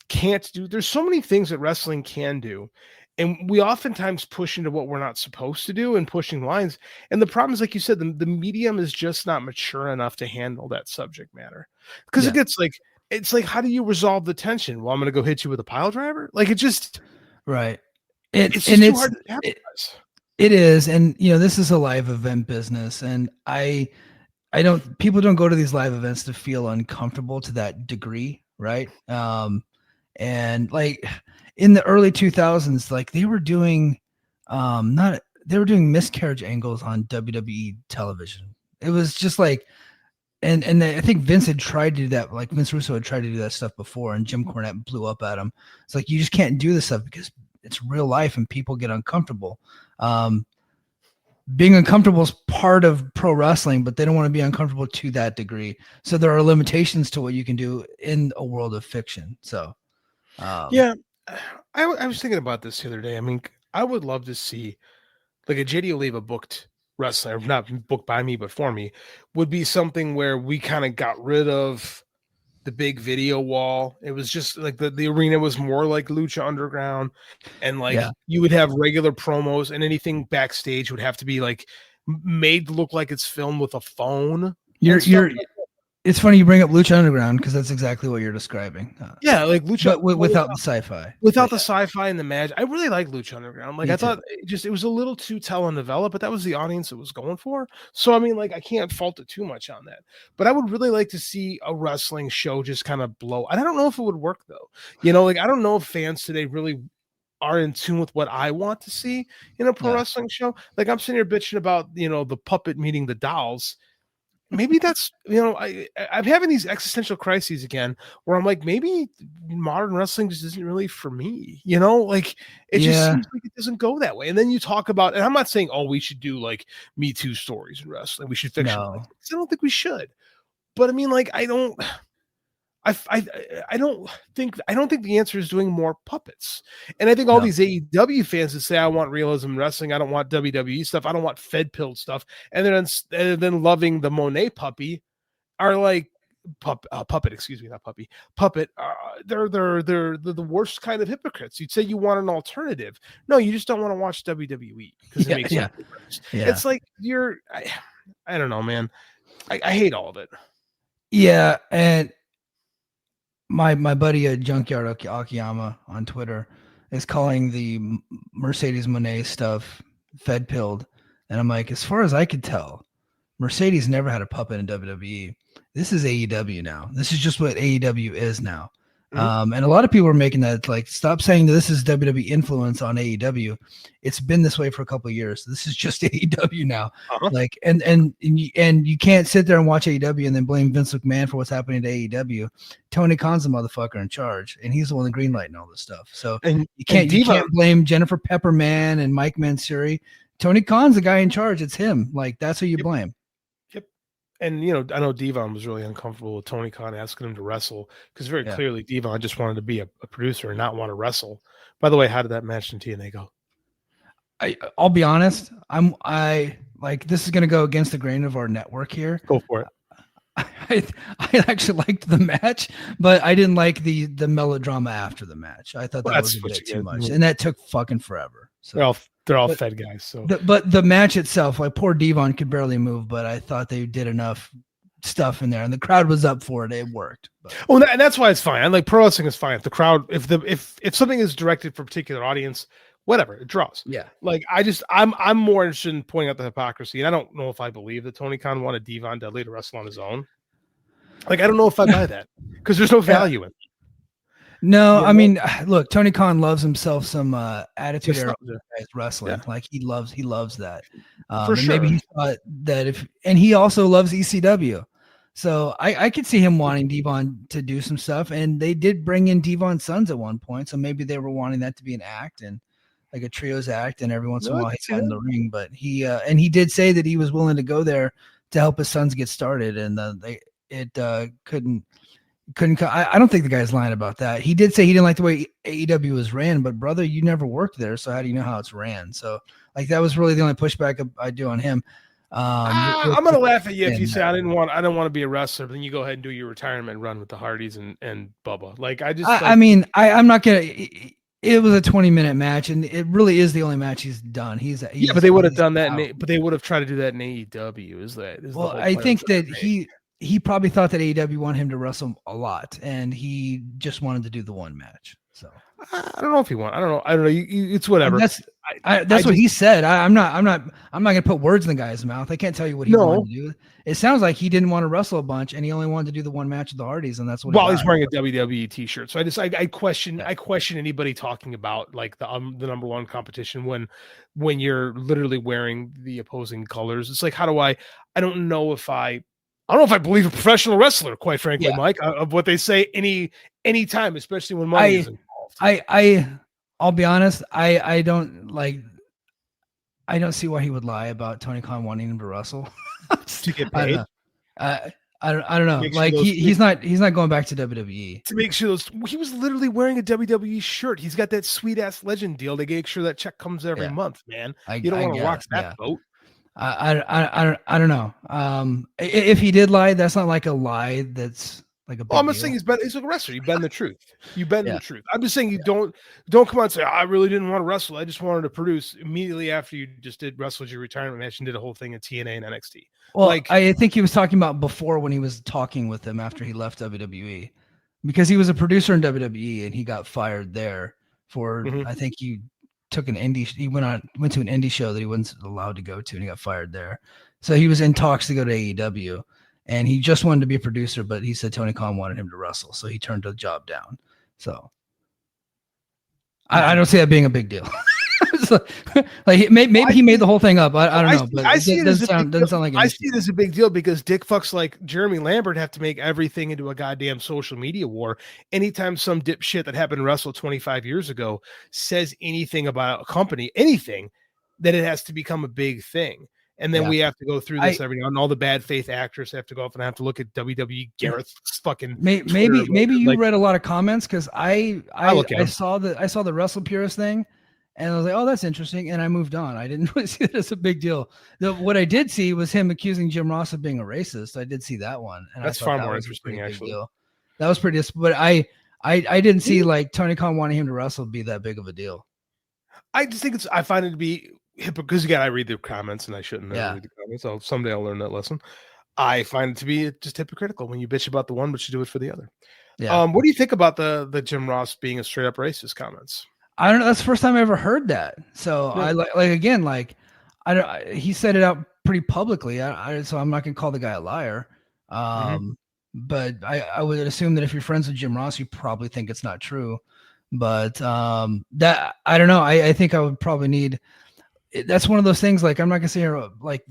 Speaker 6: can't do. There's so many things that wrestling can do, And we oftentimes push into what we're not supposed to do and pushing lines. And the problem is, like you said, the medium is just not mature enough to handle that subject matter. Because it gets like, it's like, how do you resolve the tension? Well, I'm going to go hit you with a pile driver. Like it just,
Speaker 5: right.
Speaker 6: It's just too hard to capitalize.
Speaker 5: It is. And, this is a live event business. And people don't go to these live events to feel uncomfortable to that degree. Right. And like in the early 2000s, like they were doing miscarriage angles on WWE television. It was just like, and I think Vince had tried to do that. Like Vince Russo had tried to do that stuff before, and Jim Cornette blew up at him. It's like, you just can't do this stuff because it's real life and people get uncomfortable. Being uncomfortable is part of pro wrestling, but they don't want to be uncomfortable to that degree. So there are limitations to what you can do in a world of fiction. So,
Speaker 6: I was thinking about this the other day. I mean, I would love to see like a JD Oliva booked wrestler, not booked by me, but for me, would be something where we kind of got rid of the big video wall. It was just like the arena was more like Lucha Underground, and like you would have regular promos, and anything backstage would have to be like made to look like it's filmed with a phone.
Speaker 5: It's funny you bring up Lucha Underground because that's exactly what you're describing.
Speaker 6: Like Lucha,
Speaker 5: but without the sci-fi.
Speaker 6: Without the sci-fi and the magic. I really like Lucha Underground. Like I thought it was a little too telenovela, but that was the audience it was going for. So I mean, like I can't fault it too much on that. But I would really like to see a wrestling show just kind of blow. And I don't know if it would work though. Like I don't know if fans today really are in tune with what I want to see in a pro wrestling show. Like I'm sitting here bitching about, the puppet meeting the dolls. Maybe that's, I'm having these existential crises again where I'm like, maybe modern wrestling just isn't really for me, like it just seems like it doesn't go that way. And then you talk about, and I'm not saying, we should do like Me Too stories in wrestling. We should fictionalize it. I don't think we should, but I mean, like, I don't think the answer is doing more puppets. And I think all these AEW fans that say, I want realism in wrestling, I don't want WWE stuff, I don't want fed pilled stuff, and then loving the Monet puppy are like puppet. They're the worst kind of hypocrites. You'd say you want an alternative. No, you just don't want to watch WWE because it makes It's like I don't know, man. I hate all of it.
Speaker 5: Yeah, and my buddy at Junkyard Akiyama on Twitter is calling the Mercedes Moné stuff fed pilled. And I'm like, as far as I could tell, Mercedes never had a puppet in WWE. This is AEW now. This is just what AEW is now. And a lot of people are making that, like, stop saying that this is WWE influence on AEW. It's been this way for a couple of years. This is just AEW now. Like, and you can't sit there and watch AEW and then blame Vince McMahon for what's happening to AEW. Tony Khan's the motherfucker in charge, and he's the one greenlighting all this stuff. So you can't blame Jennifer Pepperman and Mike Mansuri. Tony Khan's the guy in charge. It's him. Like, that's who you blame.
Speaker 6: And, I know Devon was really uncomfortable with Tony Khan asking him to wrestle because very clearly Devon just wanted to be a producer and not want to wrestle. By the way, how did that match in TNA go?
Speaker 5: I'll be honest. I like, this is going to go against the grain of our network here.
Speaker 6: Go for it.
Speaker 5: I actually liked the match, but I didn't like the melodrama after the match. I thought that was a bit too much, and that took fucking forever. So
Speaker 6: they're all fed guys. So,
Speaker 5: but the match itself, like poor Devon could barely move, but I thought they did enough stuff in there, and the crowd was up for it. It worked. But.
Speaker 6: And that's why it's fine. Like pro wrestling is fine if the crowd, if something is directed for a particular audience, whatever, it draws.
Speaker 5: Yeah.
Speaker 6: Like I'm more interested in pointing out the hypocrisy, and I don't know if I believe that Tony Khan wanted Devon Dudley to wrestle on his own. Like I don't know if I buy that because there's no value in it.
Speaker 5: No, I mean, look, Tony Khan loves himself some attitude era wrestling. Like he loves that.
Speaker 6: For sure.
Speaker 5: Maybe he thought that and he also loves ECW. So I could see him wanting Devon to do some stuff, and they did bring in Devon's sons at one point. So maybe they were wanting that to be an act and like a trios act, and every once in a while he's in the ring. But he did say that he was willing to go there to help his sons get started, and couldn't. I don't think the guy's lying about that. He did say he didn't like the way AEW was ran, but brother, you never worked there, so how do you know how it's ran? So like that was really the only pushback I do on him.
Speaker 6: I'm gonna laugh at you if you say I don't want to be a wrestler, but then you go ahead and do your retirement run with the Hardys and Bubba. Like I mean,
Speaker 5: I'm not gonna. It was a 20-minute match, and it really is the only match he's done.
Speaker 6: But they would have done that. But they would have tried to do that in AEW. Is the whole
Speaker 5: I
Speaker 6: plan
Speaker 5: think that
Speaker 6: MMA.
Speaker 5: he probably thought that AEW wanted him to wrestle a lot, and he just wanted to do the one match. So
Speaker 6: I don't know if he won. I don't know. It's whatever.
Speaker 5: That's what he said. I'm not gonna put words in the guy's mouth. I can't tell you what he wanted to do. It sounds like he didn't want to wrestle a bunch, and he only wanted to do the one match with the Hardys, and that's what.
Speaker 6: Well, he's wearing a WWE T-shirt, so I question anybody talking about like the number one competition when you're literally wearing the opposing colors. It's like, how do I don't know if I believe a professional wrestler, quite frankly, Mike, of what they say any time, especially when money is involved.
Speaker 5: I'll be honest. I don't see why he would lie about Tony Khan wanting him to wrestle.
Speaker 6: To get paid.
Speaker 5: I don't know. Like he's not going back to WWE
Speaker 6: to make sure he was literally wearing a WWE shirt. He's got that sweet ass legend deal. They make sure that check comes every month, man. You don't want to rock that boat.
Speaker 5: I don't know. If he did lie, that's not like a lie. That's like a.
Speaker 6: I'm not saying he's like a wrestler. You bend the truth. You bend the truth. I'm just saying you don't come out and say, I really didn't want to wrestle. I just wanted to produce immediately after you just wrestled your retirement match and did a whole thing in TNA and NXT.
Speaker 5: Well, I think he was talking about before when he was talking with them after he left WWE, because he was a producer in WWE and he got fired there for I think he took an indie. He went to an indie show that he wasn't allowed to go to, and he got fired there. So he was in talks to go to AEW. And he just wanted to be a producer, but he said Tony Khan wanted him to wrestle, so he turned the job down. So I don't see that being a big deal. Like maybe he made the whole thing up. I don't know. But
Speaker 6: I see
Speaker 5: it doesn't sound like
Speaker 6: I see it as a big deal because dick fucks like Jeremy Lambert have to make everything into a goddamn social media war. Anytime some dipshit that happened to wrestle 25 years ago says anything about a company, anything, that it has to become a big thing. And then we have to go through this every now and all the bad faith actors have to go off and have to look at WWE Garrett's fucking
Speaker 5: maybe you read a lot of comments because I saw the Wrestle Purist thing and I was like, oh, that's interesting, and I moved on. I didn't really see that as a big deal. What I did see was him accusing Jim Ross of being a racist. I did see that one, and
Speaker 6: that's far more interesting actually.
Speaker 5: Deal. That was pretty, but I didn't see like Tony Khan wanting him to wrestle be that big of a deal.
Speaker 6: I just think I find it to be because again, I read the comments and I shouldn't read the comments. So someday I'll learn that lesson. I find it to be just hypocritical when you bitch about the one, but you do it for the other. Yeah. What do you think about the Jim Ross being a straight up racist comments?
Speaker 5: I don't know. That's the first time I ever heard that. So he said it out pretty publicly. So I'm not gonna call the guy a liar. But I would assume that if you're friends with Jim Ross, you probably think it's not true. But that I don't know. I think I would probably need. That's one of those things. Like I'm not gonna say like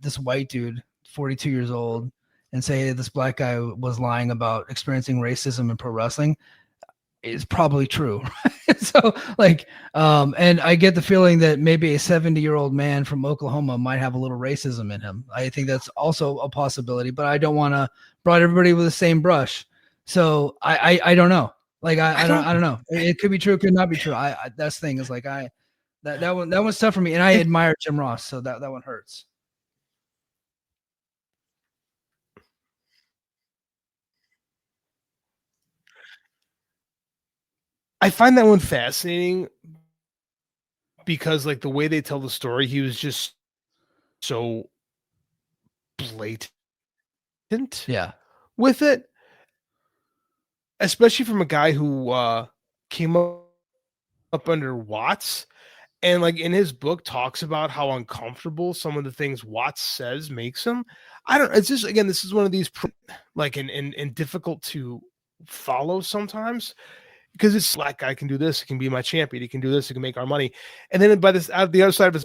Speaker 5: this white dude, 42 years old, and say this black guy was lying about experiencing racism in pro wrestling. Is probably true. So and I get the feeling that maybe a 70-year-old man from Oklahoma might have a little racism in him. I think that's also a possibility, but I don't want to broad everybody with the same brush. So I don't know. Like I don't know. It could be true, it could not be true. That's the thing is like that one's tough for me, and I admire Jim Ross, so that one hurts.
Speaker 6: I find that one fascinating because like the way they tell the story, he was just so blatant with it, especially from a guy who came up under Watts, and like in his book talks about how uncomfortable some of the things Watts says makes him. It's just, again, this is one of these like and difficult to follow sometimes. Because it's black guy can do this, he can be my champion, he can do this, he can make our money. And then by this out the other side of his,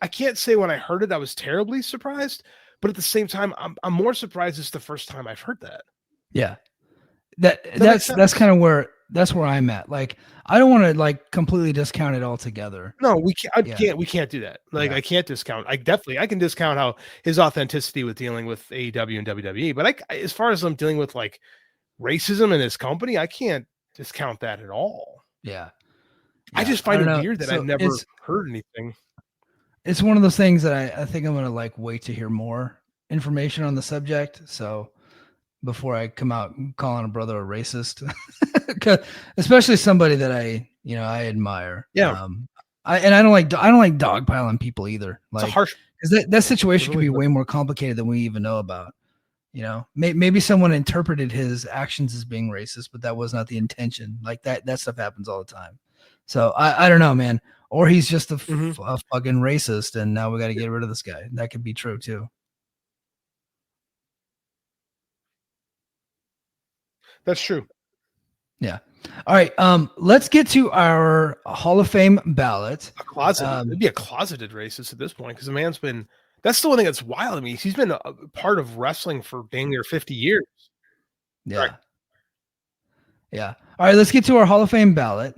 Speaker 6: I can't say when I heard it I was terribly surprised, but at the same time, I'm more surprised it's the first time I've heard that.
Speaker 5: Yeah. That's kind of where I'm at. Like I don't want to like completely discount it altogether.
Speaker 6: No, we can't. We can't do that. Like I can't discount. I can discount how his authenticity with dealing with AEW and WWE, but as far as I'm dealing with like racism in his company, I can't discount that at all.
Speaker 5: Yeah.
Speaker 6: I just find it weird that I've never heard anything.
Speaker 5: It's one of those things that I think I'm going to like wait to hear more information on the subject. So before I come out calling a brother a racist, especially somebody that I admire.
Speaker 6: Yeah.
Speaker 5: I don't like dogpiling people either.
Speaker 6: It's
Speaker 5: Like,
Speaker 6: a harsh.
Speaker 5: because that situation
Speaker 6: really
Speaker 5: could be way more complicated than we even know about. Maybe someone interpreted his actions as being racist, but that was not the intention. Like that stuff happens all the time. So I don't know, man. Or he's just a fucking racist, and now we got to get rid of this guy. That could be true too.
Speaker 6: That's true.
Speaker 5: Yeah. All right. Let's get to our Hall of Fame ballot.
Speaker 6: A closet. It'd be a closeted racist at this point because the man's been. That's the one thing that's wild to me. He's been a part of wrestling for dang near 50 years.
Speaker 5: Yeah.
Speaker 6: Right.
Speaker 5: Yeah. All right. Let's get to our Hall of Fame ballot.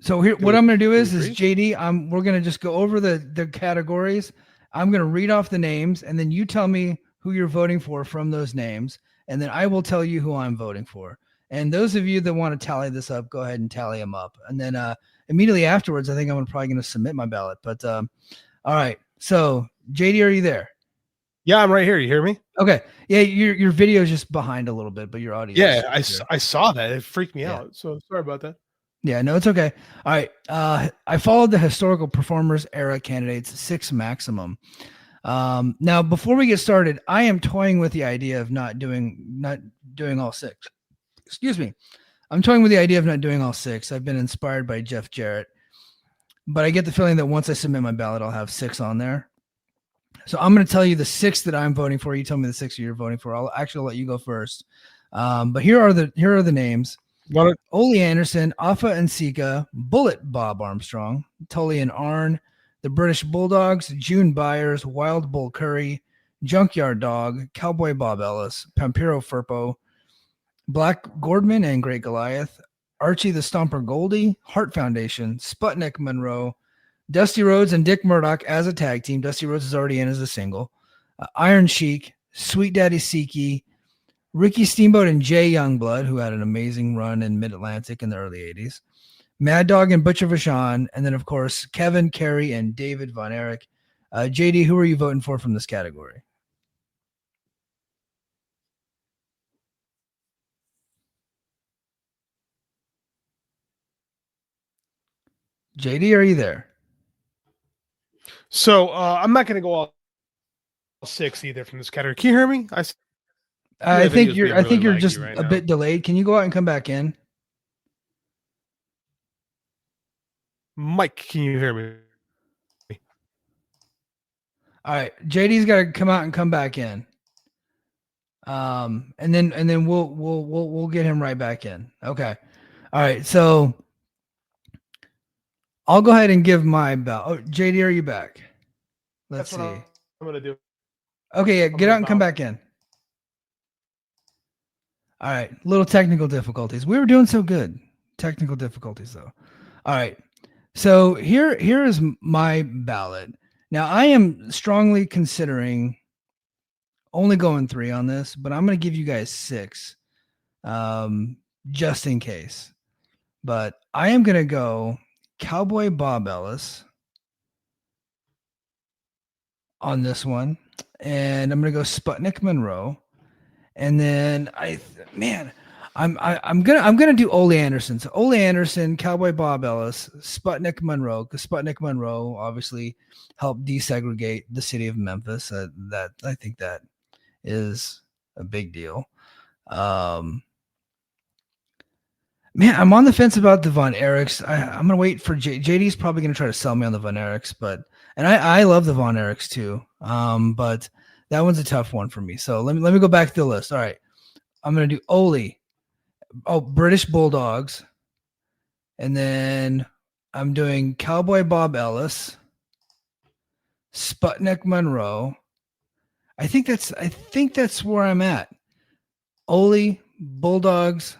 Speaker 5: So here, what I'm going to do is JD, we're going to just go over the categories. I'm going to read off the names, and then you tell me who you're voting for from those names, and then I will tell you who I'm voting for. And those of you that want to tally this up, go ahead and tally them up. And then immediately afterwards, I think I'm probably going to submit my ballot. But all right. So JD, are you there?
Speaker 6: Yeah, I'm right here. You hear me?
Speaker 5: Okay. Yeah, your video is just behind a little bit, but your audio.
Speaker 6: Yeah, I saw that. It freaked me out. So sorry about that.
Speaker 5: Yeah, no, it's okay. All right. I followed the historical performers era candidates 6 maximum. Now, before we get started, I am toying with the idea of not doing all 6. Excuse me. I'm toying with the idea of not doing all 6. I've been inspired by Jeff Jarrett, but I get the feeling that once I submit my ballot, I'll have 6 on there. So I'm going to tell you the 6 that I'm voting for. You tell me the 6 you're voting for. I'll actually let you go first. But here are the names. Ole Anderson, Afa and Sika, Bullet Bob Armstrong, Tully and Arn, the British Bulldogs, June Byers, Wild Bull Curry, Junkyard Dog, Cowboy Bob Ellis, Pampiro Firpo, Black Gordman and Great Goliath, Archie the Stomper Goldie, Hart Foundation, Sputnik Monroe, Dusty Rhodes and Dick Murdoch as a tag team. Dusty Rhodes is already in as a single. Iron Sheik, Sweet Daddy Siki, Ricky Steamboat and Jay Youngblood, who had an amazing run in Mid-Atlantic in the early 80s. Mad Dog and Butcher Vachon. And then, of course, Kevin, Kerry, and David Von Erich. JD, who are you voting for from this category? JD, are you there?
Speaker 6: So I'm not going to go all 6 either from this category. Can you hear me?
Speaker 5: I think you're just a bit delayed. Can you go out and come back in?
Speaker 6: Mike, can you hear me?
Speaker 5: All right, JD's got to come out and come back in. And then we'll get him right back in. Okay. All right. So I'll go ahead and give my ballot. Oh, JD, are you back? Let's see.
Speaker 6: I'm going to do.
Speaker 5: Okay. Yeah. Get out and come back in. All right. Little technical difficulties. We were doing so good. Technical difficulties though. All right. So here is my ballot. Now I am strongly considering only going 3 on this, but I'm going to give you guys 6, just in case. But I am going to go Cowboy Bob Ellis on this one, and I'm going to go Sputnik Monroe, and then I'm gonna do Ole Anderson. So Ole Anderson, Cowboy Bob Ellis, Sputnik Monroe, because Sputnik Monroe obviously helped desegregate the city of Memphis. That I think that is a big deal. Man, I'm on the fence about the Von Erichs. I'm gonna wait for JD's probably gonna try to sell me on the Von Erichs, and I love the Von Erichs too. But that one's a tough one for me. So let me go back to the list. All right, I'm gonna do Ole. Oh, British Bulldogs, and then I'm doing Cowboy Bob Ellis, Sputnik Monroe. I think that's where I'm at. Ole, Bulldogs,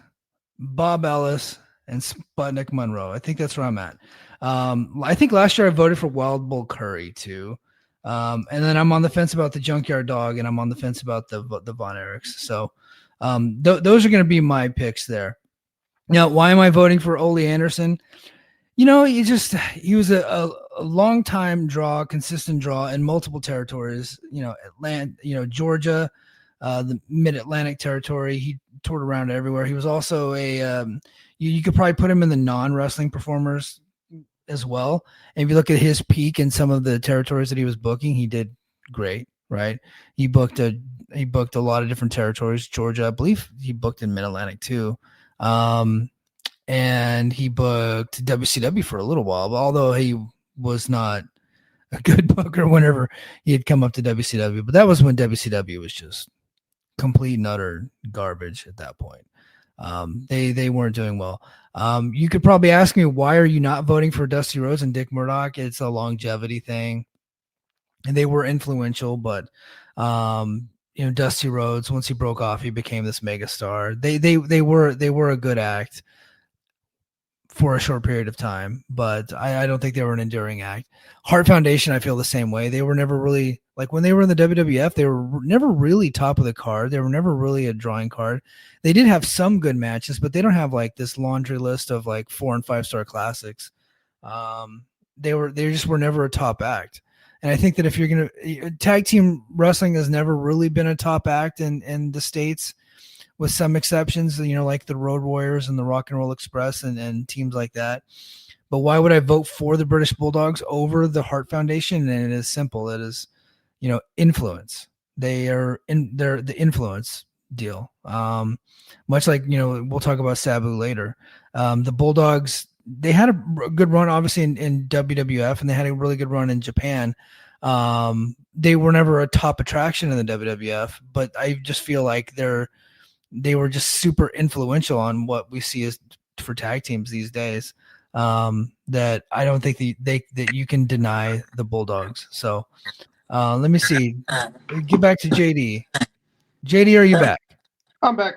Speaker 5: Bob Ellis, and Sputnik Monroe. I think that's where I'm at. I think last year I voted for Wild Bull Curry too. And then I'm on the fence about the Junkyard Dog, and I'm on the fence about the Von Erichs. So those are going to be my picks there. Now, why am I voting for Ole Anderson? You know, he was a long time draw, consistent draw in multiple territories. You know, Georgia, the Mid-Atlantic territory. He toured around everywhere. He was also a you could probably put him in the non-wrestling performers as well. And if you look at his peak in some of the territories that he was booking, he did great, right? He booked a lot of different territories. Georgia, I believe he booked in Mid-Atlantic too. And he booked WCW for a little while, but although he was not a good booker whenever he had come up to WCW, but that was when WCW was just complete and utter garbage at that point. They weren't doing well. You could probably ask me, why are you not voting for Dusty Rhodes and Dick Murdoch? It's a longevity thing, and they were influential, but Dusty Rhodes, once he broke off, he became this megastar. They were a good act for a short period of time, but I don't think they were an enduring act. Hart Foundation, I feel the same way. They were never really, like when they were in the WWF, they were never really top of the card. They were never really a drawing card. They did have some good matches, but they don't have like this laundry list of like 4 and 5 star classics. They just were never a top act. And I think that if you're going to, tag team wrestling has never really been a top act in the States, with some exceptions, like the Road Warriors and the Rock and Roll Express and teams like that. But why would I vote for the British Bulldogs over the Hart Foundation? And it is simple. It is, influence. They're the influence deal. Much like, we'll talk about Sabu later. The Bulldogs, they had a good run, obviously, in WWF, and they had a really good run in Japan. They were never a top attraction in the WWF, but I just feel like they were just super influential on what we see as for tag teams these days. That I don't think that you can deny the Bulldogs. So let me see. Get back to JD. JD, are you back?
Speaker 6: I'm back.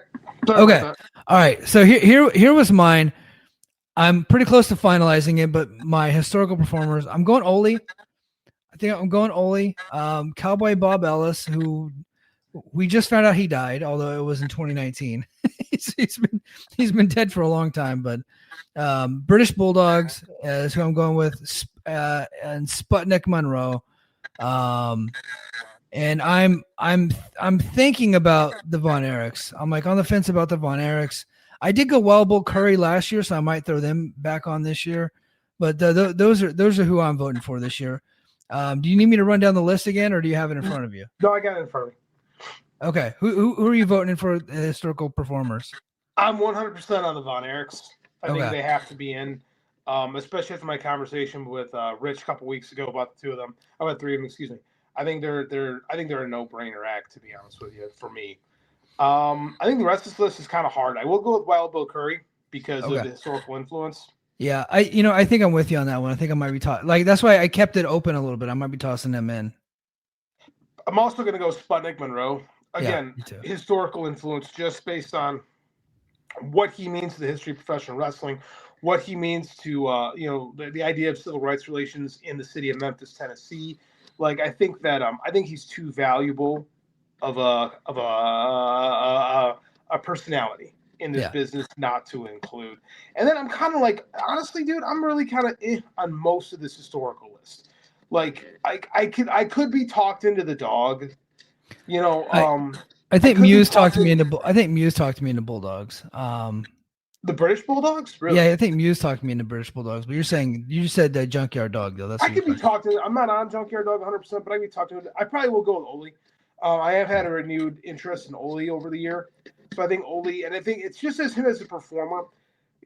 Speaker 6: Sorry
Speaker 5: Okay. All right. So here was mine. I'm pretty close to finalizing it, but my historical performers, I'm going Ole. I think I'm going Ole. Cowboy Bob Ellis, who we just found out he died, although it was in 2019. he's been dead for a long time, but British Bulldogs is who I'm going with, and Sputnik Monroe. And I'm thinking about the Von Erichs. I'm like on the fence about the Von Erichs. I did go Wild Bull Curry last year, so I might throw them back on this year. But those are who I'm voting for this year. Do you need me to run down the list again, or do you have it in front of you?
Speaker 6: No, I got it in front of me.
Speaker 5: Okay, who are you voting in for historical performers?
Speaker 6: I'm 100% on the Von Erichs. I think they have to be in, especially after my conversation with Rich a couple weeks ago about the two of them. About three of them, excuse me. I think they're a no-brainer act, to be honest with you, for me. I think the rest of this list is kind of hard. I will go with Wild Bill Curry because of the historical influence.
Speaker 5: Yeah, I think I'm with you on that one. I think I might be that's why I kept it open a little bit. I might be tossing them in.
Speaker 6: I'm also going to go Sputnik Monroe. Again, historical influence just based on what he means to the history of professional wrestling, what he means to the idea of civil rights relations in the city of Memphis, Tennessee. Like I think he's too valuable of a personality in this business not to include. And then I'm kind of like, honestly, dude, I'm really kind of on most of this historical list. Like I could be talked into the dog.
Speaker 5: I think Muse talked me into Bulldogs.
Speaker 6: The British Bulldogs, really?
Speaker 5: Yeah, I think Muse talked me into British Bulldogs. But you just said the Junkyard Dog, though.
Speaker 6: I could be talked to. I'm not on Junkyard Dog 100%, but I could be talked to. I probably will go with Ole. I have had a renewed interest in Ole over the year, so I think Ole, and I think it's just as him as a performer.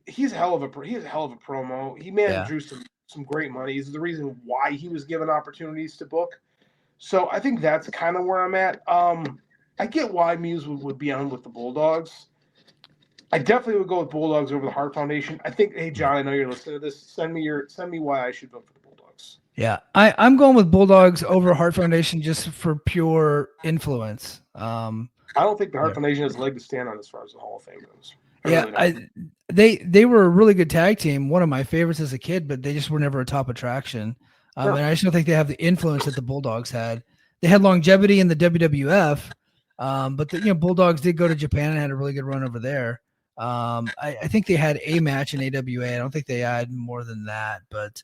Speaker 6: He's a hell of a promo. He drew some great money. He's the reason why he was given opportunities to book. So I think that's kind of where I'm at. I get why Muse would be on with the Bulldogs. I definitely would go with Bulldogs over the Hart Foundation. I think, hey John, I know you're listening to this. Send me why I should vote for the Bulldogs.
Speaker 5: Yeah, I'm going with Bulldogs over Hart Foundation just for pure influence.
Speaker 6: I don't think the Hart Foundation has a leg to stand on as far as the Hall of Fame goes.
Speaker 5: They were a really good tag team. One of my favorites as a kid, but they just were never a top attraction. And I just don't think they have the influence that the Bulldogs had. They had longevity in the WWF, but the Bulldogs did go to Japan and had a really good run over there. I think they had a match in AWA. I don't think they had more than that, but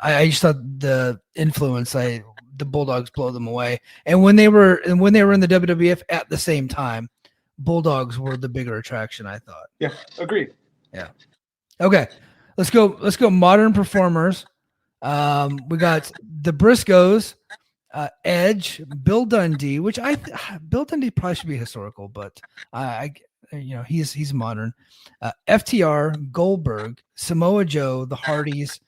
Speaker 5: I just thought the influence, the Bulldogs blow them away. And when they were in the WWF at the same time, Bulldogs were the bigger attraction, I thought.
Speaker 6: Yeah, agreed.
Speaker 5: Yeah. Okay. Let's go modern performers. We got the Briscoes, Edge, Bill Dundee, which Bill Dundee probably should be historical, but he's modern. FTR, Goldberg, Samoa Joe, the Hardys,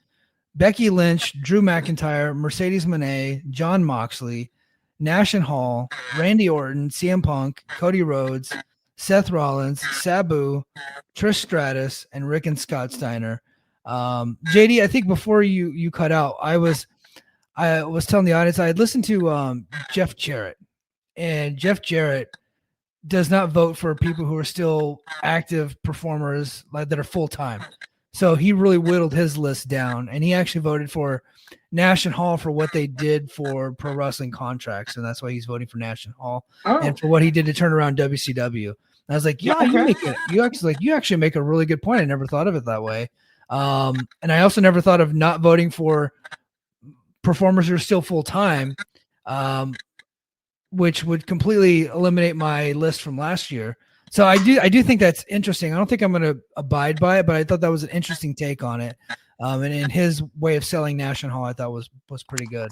Speaker 5: Becky Lynch, Drew McIntyre, Mercedes Moné, John Moxley, Nash and Hall, Randy Orton, CM Punk, Cody Rhodes, Seth Rollins, Sabu, Trish Stratus, and Rick and Scott Steiner. JD, I think before you cut out, I was telling the audience I had listened to Jeff Jarrett, and Jeff Jarrett does not vote for people who are still active performers that are full time. So he really whittled his list down, and he actually voted for Nash and Hall for what they did for pro wrestling contracts, and that's why he's voting for Nash and Hall and for what he did to turn around WCW. And I was like, yeah, you actually make a really good point. I never thought of it that way. And I also never thought of not voting for performers who are still full time, which would completely eliminate my list from last year. So I do think that's interesting. I don't think I'm going to abide by it, but I thought that was an interesting take on it. And in his way of selling Nash and Hall, I thought was pretty good.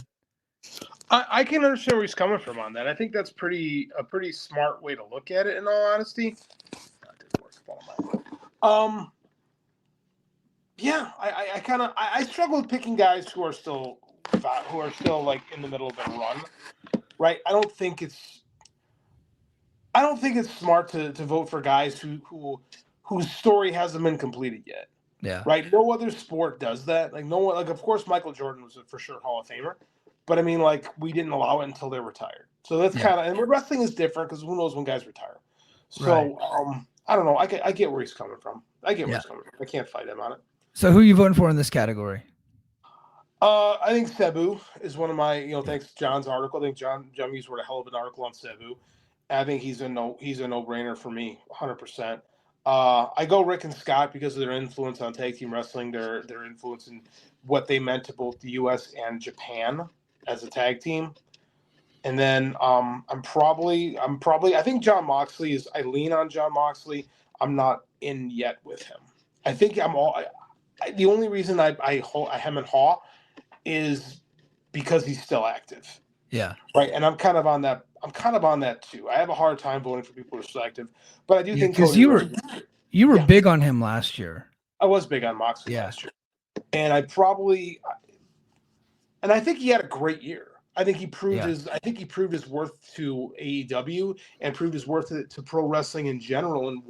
Speaker 6: I can understand where he's coming from on that. I think that's a pretty smart way to look at it, in all honesty. Yeah, I struggle with picking guys who are still like in the middle of their run, right? I don't think it's smart to vote for guys whose story hasn't been completed yet.
Speaker 5: Yeah.
Speaker 6: Right. No other sport does that. Like no one. Like of course Michael Jordan was for sure Hall of Famer, but I mean like we didn't allow it until they're retired. So that's kind of, and wrestling is different because who knows when guys retire. So I don't know. I get where he's coming from. I can't fight him on it.
Speaker 5: So who are you voting for in this category?
Speaker 6: I think Sabu is one of my, thanks to John's article. I think John used wrote a hell of an article on Sabu. I think he's a no-brainer for me, 100%. I go Rick and Scott because of their influence on tag team wrestling, their influence in what they meant to both the U.S. and Japan as a tag team. And then I think John Moxley is. I lean on John Moxley. I'm not in yet with him. I think the only reason I hem and haw is because he's still active.
Speaker 5: Yeah.
Speaker 6: Right. And I'm kind of on that too. I have a hard time voting for people who are still active, but I do think
Speaker 5: because you were big on him last year.
Speaker 6: I was big on Moxley last year, and I think he had a great year. I think he proved his worth to AEW and proved his worth to pro wrestling in general and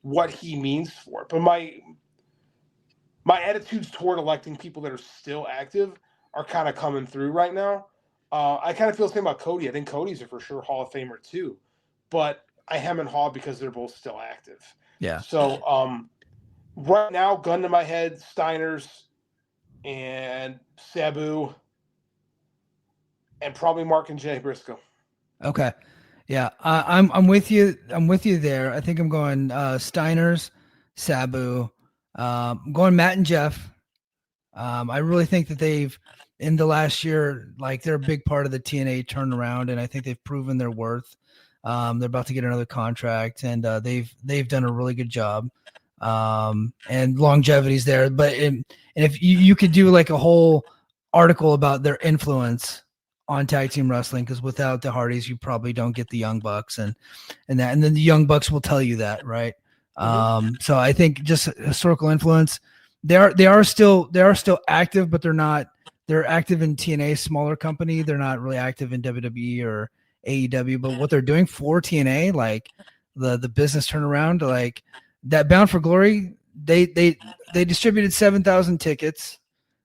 Speaker 6: what he means for it. But my attitudes toward electing people that are still active are kind of coming through right now. I kind of feel the same about Cody. I think Cody's a for sure Hall of Famer too, but I hem and haw because they're both still active.
Speaker 5: Yeah.
Speaker 6: So right now, gun to my head, Steiners and Sabu, and probably Mark and Jay Briscoe.
Speaker 5: Okay. Yeah, I'm with you. I'm with you there. I think I'm going Steiners, Sabu. I'm going Matt and Jeff. I really think that they've, in the last year, like they're a big part of the TNA turnaround, and I think they've proven their worth. They're about to get another contract, and they've done a really good job. And longevity's there. But if you could do like a whole article about their influence on tag team wrestling, because without the Hardys, you probably don't get the Young Bucks, and then the Young Bucks will tell you that, right? Mm-hmm. So I think just historical influence. They are still active, but they're not. They're active in TNA, smaller company. They're not really active in WWE or AEW. But what they're doing for TNA, like the business turnaround, like that Bound for Glory, they distributed 7,000 tickets,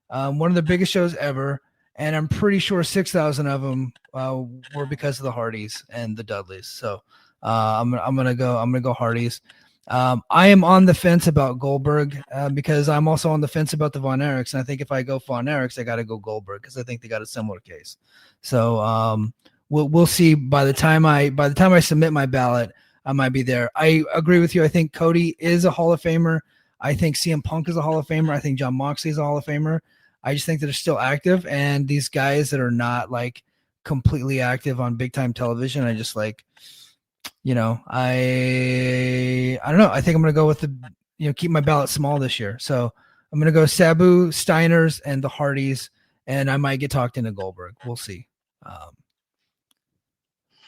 Speaker 5: one of the biggest shows ever. And I'm pretty sure 6,000 of them were because of the Hardys and the Dudleys. So I'm gonna go Hardys. I am on the fence about Goldberg because I'm also on the fence about the Von Erichs. And I think if I go Von Erichs, I got to go Goldberg because I think they got a similar case. So we'll see. By the time I submit my ballot, I might be there. I agree with you. I think Cody is a Hall of Famer. I think CM Punk is a Hall of Famer. I think John Moxley is a Hall of Famer. I just think that they're still active, and these guys that are not like completely active on big time television, I just like, I don't know. I think I'm going to go with keep my ballot small this year. So I'm going to go Sabu, Steiners, and the Hardys, and I might get talked into Goldberg. We'll see.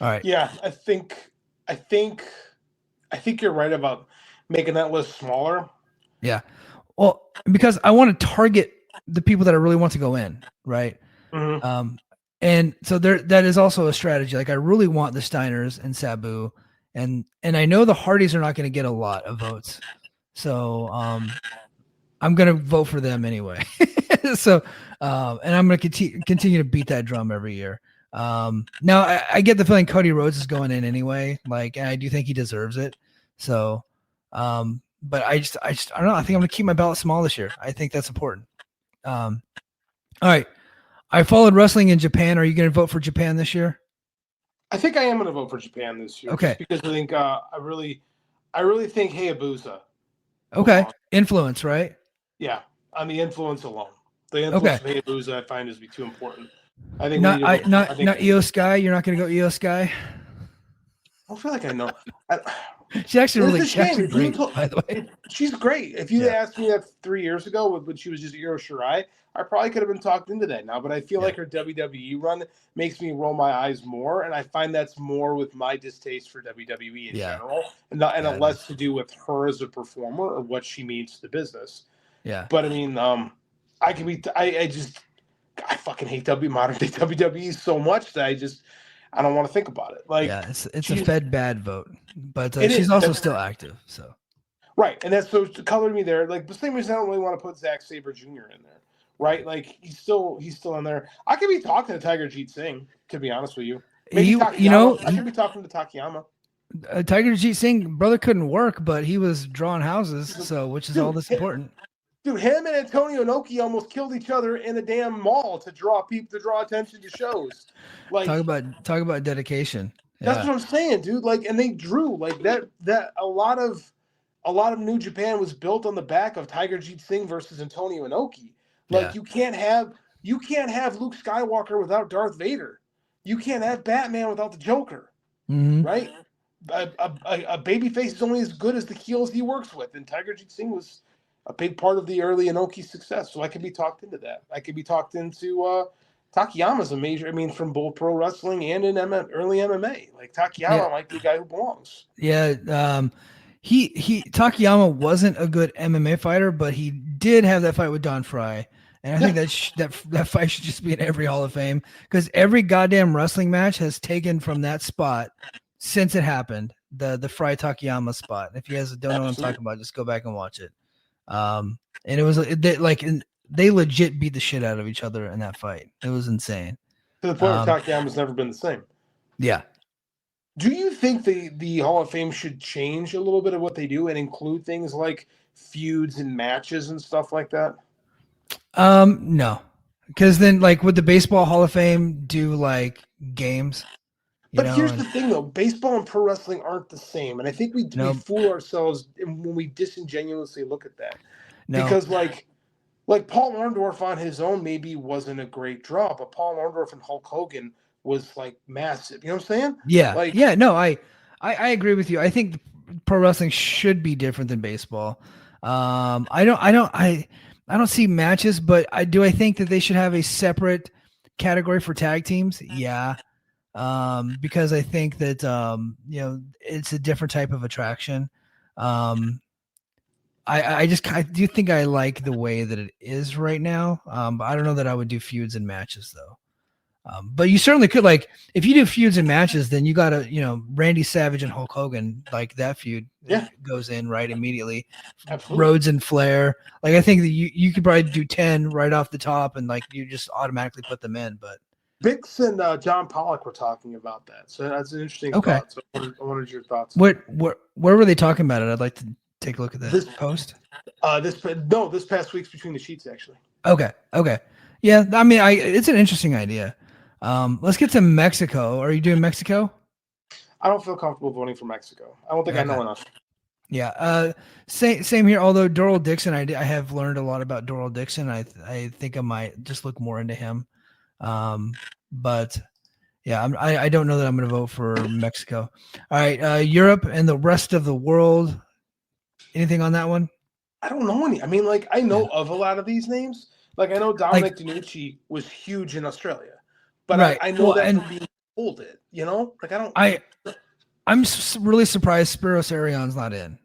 Speaker 5: All right.
Speaker 6: Yeah, I think you're right about making that list smaller.
Speaker 5: Yeah. Well, because I want to target the people that I really want to go in, right?
Speaker 6: Mm-hmm.
Speaker 5: And so that is also a strategy. Like I really want the Steiners and Sabu, and I know the Hardys are not going to get a lot of votes. So I'm going to vote for them anyway. So and I'm going to continue to beat that drum every year. Now I get the feeling Cody Rhodes is going in anyway. Like, and I do think he deserves it. So, but I don't know. I think I'm going to keep my ballot small this year. I think that's important. All right. I followed wrestling in Japan. Are you going to vote for Japan this year?
Speaker 6: I think I am going to vote for Japan this year.
Speaker 5: Okay.
Speaker 6: Because I think I really think Hayabusa.
Speaker 5: Okay. Influence, right?
Speaker 6: Yeah, on the influence alone. The influence of Hayabusa I find is to be too important. I think
Speaker 5: not Io Sky. You're not going to go Io Sky.
Speaker 6: I don't feel like I know.
Speaker 5: She's actually great, by the way.
Speaker 6: She's great. If you asked me that 3 years ago when she was just Io Shirai, I probably could have been talked into that now. But I feel like her WWE run makes me roll my eyes more, and I find that's more with my distaste for WWE in general, and less to do with her as a performer or what she means to the business.
Speaker 5: Yeah.
Speaker 6: But I mean, I fucking hate modern day WWE so much that I don't want to think about it. Like,
Speaker 5: it's a Fed bad vote, but she's also still active. So,
Speaker 6: right, and that's so colored me there. Like the same reason I don't really want to put Zack Sabre Jr. in there, right? Like he's still in there. I could be talking to Tiger Jeet Singh, to be honest with you. Maybe I could be talking to Takayama.
Speaker 5: Tiger Jeet Singh, brother couldn't work, but he was drawing houses, which is all that's important.
Speaker 6: Dude, him and Antonio Inoki almost killed each other in a damn mall to draw attention to shows. Like
Speaker 5: talk about dedication.
Speaker 6: That's what I'm saying, dude. Like, and they drew like that a lot of New Japan was built on the back of Tiger Jeet Singh versus Antonio Inoki. Like you can't have Luke Skywalker without Darth Vader. You can't have Batman without the Joker.
Speaker 5: Mm-hmm.
Speaker 6: Right? A babyface is only as good as the heels he works with, and Tiger Jeet Singh was a big part of the early Inoki success. So I could be talked into that. I could be talked into Takayama's a major, from both pro wrestling and in early MMA. Like Takayama might be the guy who belongs.
Speaker 5: Yeah. Takayama wasn't a good MMA fighter, but he did have that fight with Don Fry. And I think that fight should just be in every Hall of Fame, because every goddamn wrestling match has taken from that spot since it happened, the Fry Takayama spot. If you guys don't know what I'm talking about, just go back and watch it. And it was they legit beat the shit out of each other in that fight. It was insane.
Speaker 6: To the point where Takayama's never been the same.
Speaker 5: Yeah.
Speaker 6: Do you think the Hall of Fame should change a little bit of what they do and include things like feuds and matches and stuff like that?
Speaker 5: No. Because then, like, would the Baseball Hall of Fame do like games?
Speaker 6: Here's the thing, though. Baseball and pro wrestling aren't the same. And I think we fool ourselves when we disingenuously look at that. No. Because, like Paul Orndorff on his own maybe wasn't a great draw, but Paul Orndorff and Hulk Hogan was, like, massive. You know what I'm saying?
Speaker 5: Yeah. I agree with you. I think pro wrestling should be different than baseball. I don't see matches, but I think that they should have a separate category for tag teams. Yeah. Because I think that, it's a different type of attraction. I do think I like the way that it is right now. But I don't know that I would do feuds and matches though. But you certainly could, like, if you do feuds and matches, then you got to, Randy Savage and Hulk Hogan, like that feud goes in right immediately.
Speaker 6: Absolutely.
Speaker 5: Rhodes and Flair. Like, I think that you could probably do 10 right off the top and like you just automatically put them in, but
Speaker 6: Bix and John Pollock were talking about that, so that's an interesting thought. So I wanted your thoughts.
Speaker 5: Where were they talking about it? I'd like to take a look at this post.
Speaker 6: This past week's Between the Sheets, actually.
Speaker 5: Okay. Yeah, I mean, it's an interesting idea. Let's get to Mexico. Are you doing Mexico?
Speaker 6: I don't feel comfortable voting for Mexico. I don't think I know enough.
Speaker 5: Yeah. Same here. Although Doral Dixon, I have learned a lot about Doral Dixon. I think I might just look more into him. But yeah, I don't know that I'm going to vote for Mexico. All right. Europe and the rest of the world. Anything on that one?
Speaker 6: I don't know any. I mean, like, I know of a lot of these names. Like, I know Dominic DeNucci was huge in Australia, but right. I know that from being told it. You know, like
Speaker 5: I'm really surprised Spiros Arion's not in,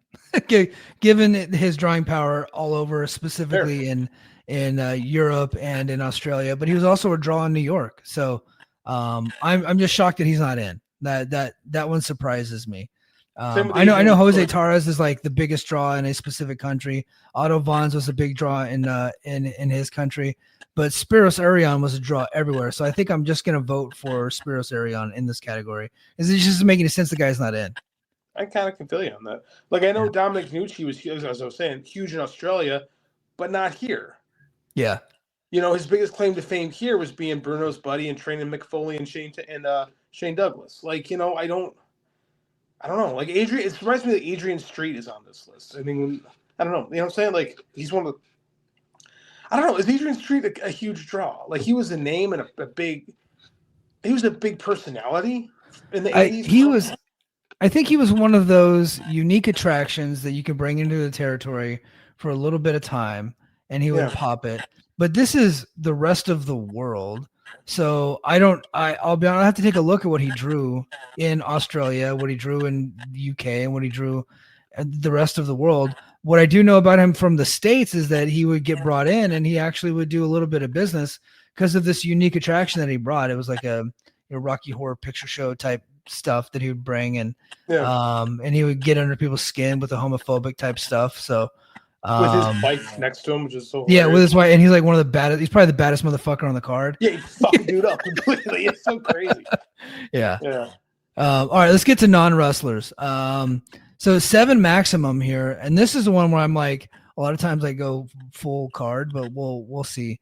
Speaker 5: given his drawing power all over, specifically in Europe and in Australia. But he was also a draw in New York, so I'm just shocked that he's not in. That one surprises me. I know Jose Torres is like the biggest draw in a specific country. Otto Vons was a big draw in his country, but Spiros Arion was a draw everywhere. So I think I'm just going to vote for Spiros Arion in this category. Is it just doesn't make any sense the guy's not in?
Speaker 6: I kind of can feel you on that. Like, I know Dominic Nucci was, as I was saying, huge in Australia, but not here.
Speaker 5: Yeah.
Speaker 6: You know, his biggest claim to fame here was being Bruno's buddy and training Mick Foley and Shane Douglas. Like, you know, I don't know. Like, Adrian, it surprised me that Adrian Street is on this list. I mean, I don't know. You know what I'm saying? Like, he's one of the. I don't know. Is Adrian Street a huge draw? Like, he was a name and a big. He was a big personality in the 80s.
Speaker 5: I think he was one of those unique attractions that you can bring into the territory for a little bit of time, and he would pop it. But this is the rest of the world. So I'll have to take a look at what he drew in Australia, what he drew in the UK, and what he drew in the rest of the world. What I do know about him from the States is that he would get brought in and he actually would do a little bit of business because of this unique attraction that he brought. It was like a Rocky Horror Picture Show type stuff that he would bring, and he would get under people's skin with the homophobic type stuff. So
Speaker 6: with his wife next to him, which is so
Speaker 5: hilarious. With his wife, and he's like one of the baddest. He's probably the baddest motherfucker on the card.
Speaker 6: Yeah, he fucking dude up completely. It's so crazy.
Speaker 5: Yeah. All right, let's get to non-wrestlers. So 7 maximum here, and this is the one where I'm like, a lot of times I go full card, but we'll see.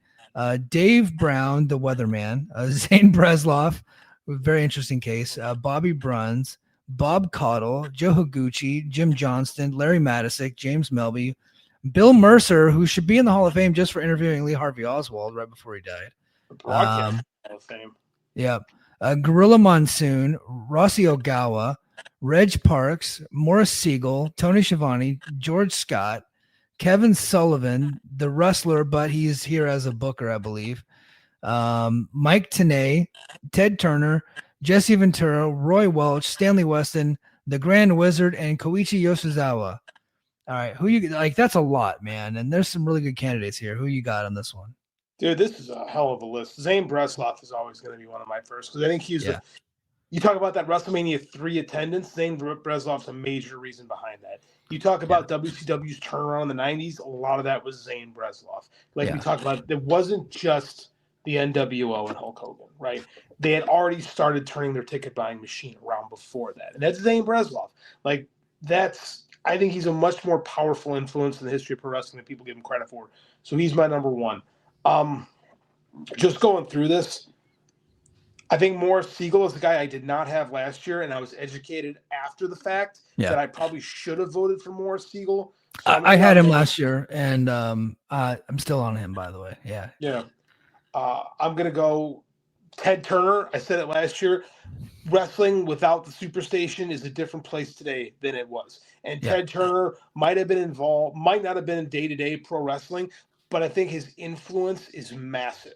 Speaker 5: Dave Brown, the Weatherman, Zane Bresloff, very interesting case. Bobby Bruns, Bob Caudle, Joe Higuchi, Jim Johnston, Larry Matisick, James Melby, Bill Mercer, who should be in the Hall of Fame just for interviewing Lee Harvey Oswald right before he died.
Speaker 6: Hall of Fame.
Speaker 5: Yeah. Gorilla Monsoon, Rossi Ogawa, Reg Parks, Morris Siegel, Tony Schiavone, George Scott, Kevin Sullivan, the wrestler, but he's here as a booker, I believe. Mike Tenay, Ted Turner, Jesse Ventura, Roy Welch, Stanley Weston, the Grand Wizard, and Koichi Yoshizawa. All right, who you like? That's a lot, man. And there's some really good candidates here. Who you got on this one?
Speaker 6: Dude, this is a hell of a list. Zane Bresloff is always going to be one of my first because I think he's you talk about that WrestleMania 3 attendance. Zane Bresloff's a major reason behind that. You talk about WCW's turnaround in the 90s. A lot of that was Zane Bresloff. We talked about, it wasn't just the NWO and Hulk Hogan, right? They had already started turning their ticket buying machine around before that. And that's Zane Bresloff. Like, I think he's a much more powerful influence in the history of pro wrestling than people give him credit for. So he's my number one. Just going through this, I think Morris Siegel is the guy I did not have last year, and I was educated after the fact that I probably should have voted for Morris Siegel. So
Speaker 5: I had him last year, and I'm still on him, by the way. Yeah.
Speaker 6: Yeah. I'm going to go Ted Turner. I said it last year. Wrestling without the Superstation is a different place today than it was. And Ted Turner might not have been in day-to-day pro wrestling, but I think his influence is massive.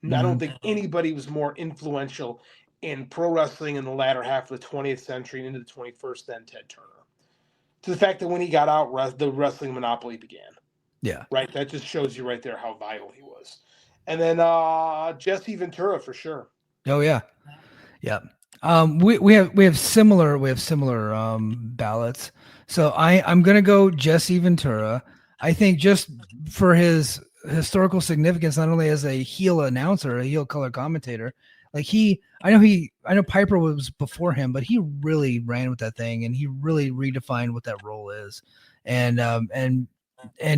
Speaker 6: Mm-hmm. I don't think anybody was more influential in pro wrestling in the latter half of the 20th century and into the 21st than Ted Turner. To the fact that when he got out, the wrestling monopoly began.
Speaker 5: Yeah.
Speaker 6: Right? That just shows you right there how vital he was. And then Jesse Ventura for sure.
Speaker 5: Oh yeah. Yeah. We have similar ballots. So I'm gonna go Jesse Ventura. I think just for his historical significance, not only as a heel announcer, a heel color commentator, like I know Piper was before him, but he really ran with that thing and he really redefined what that role is. And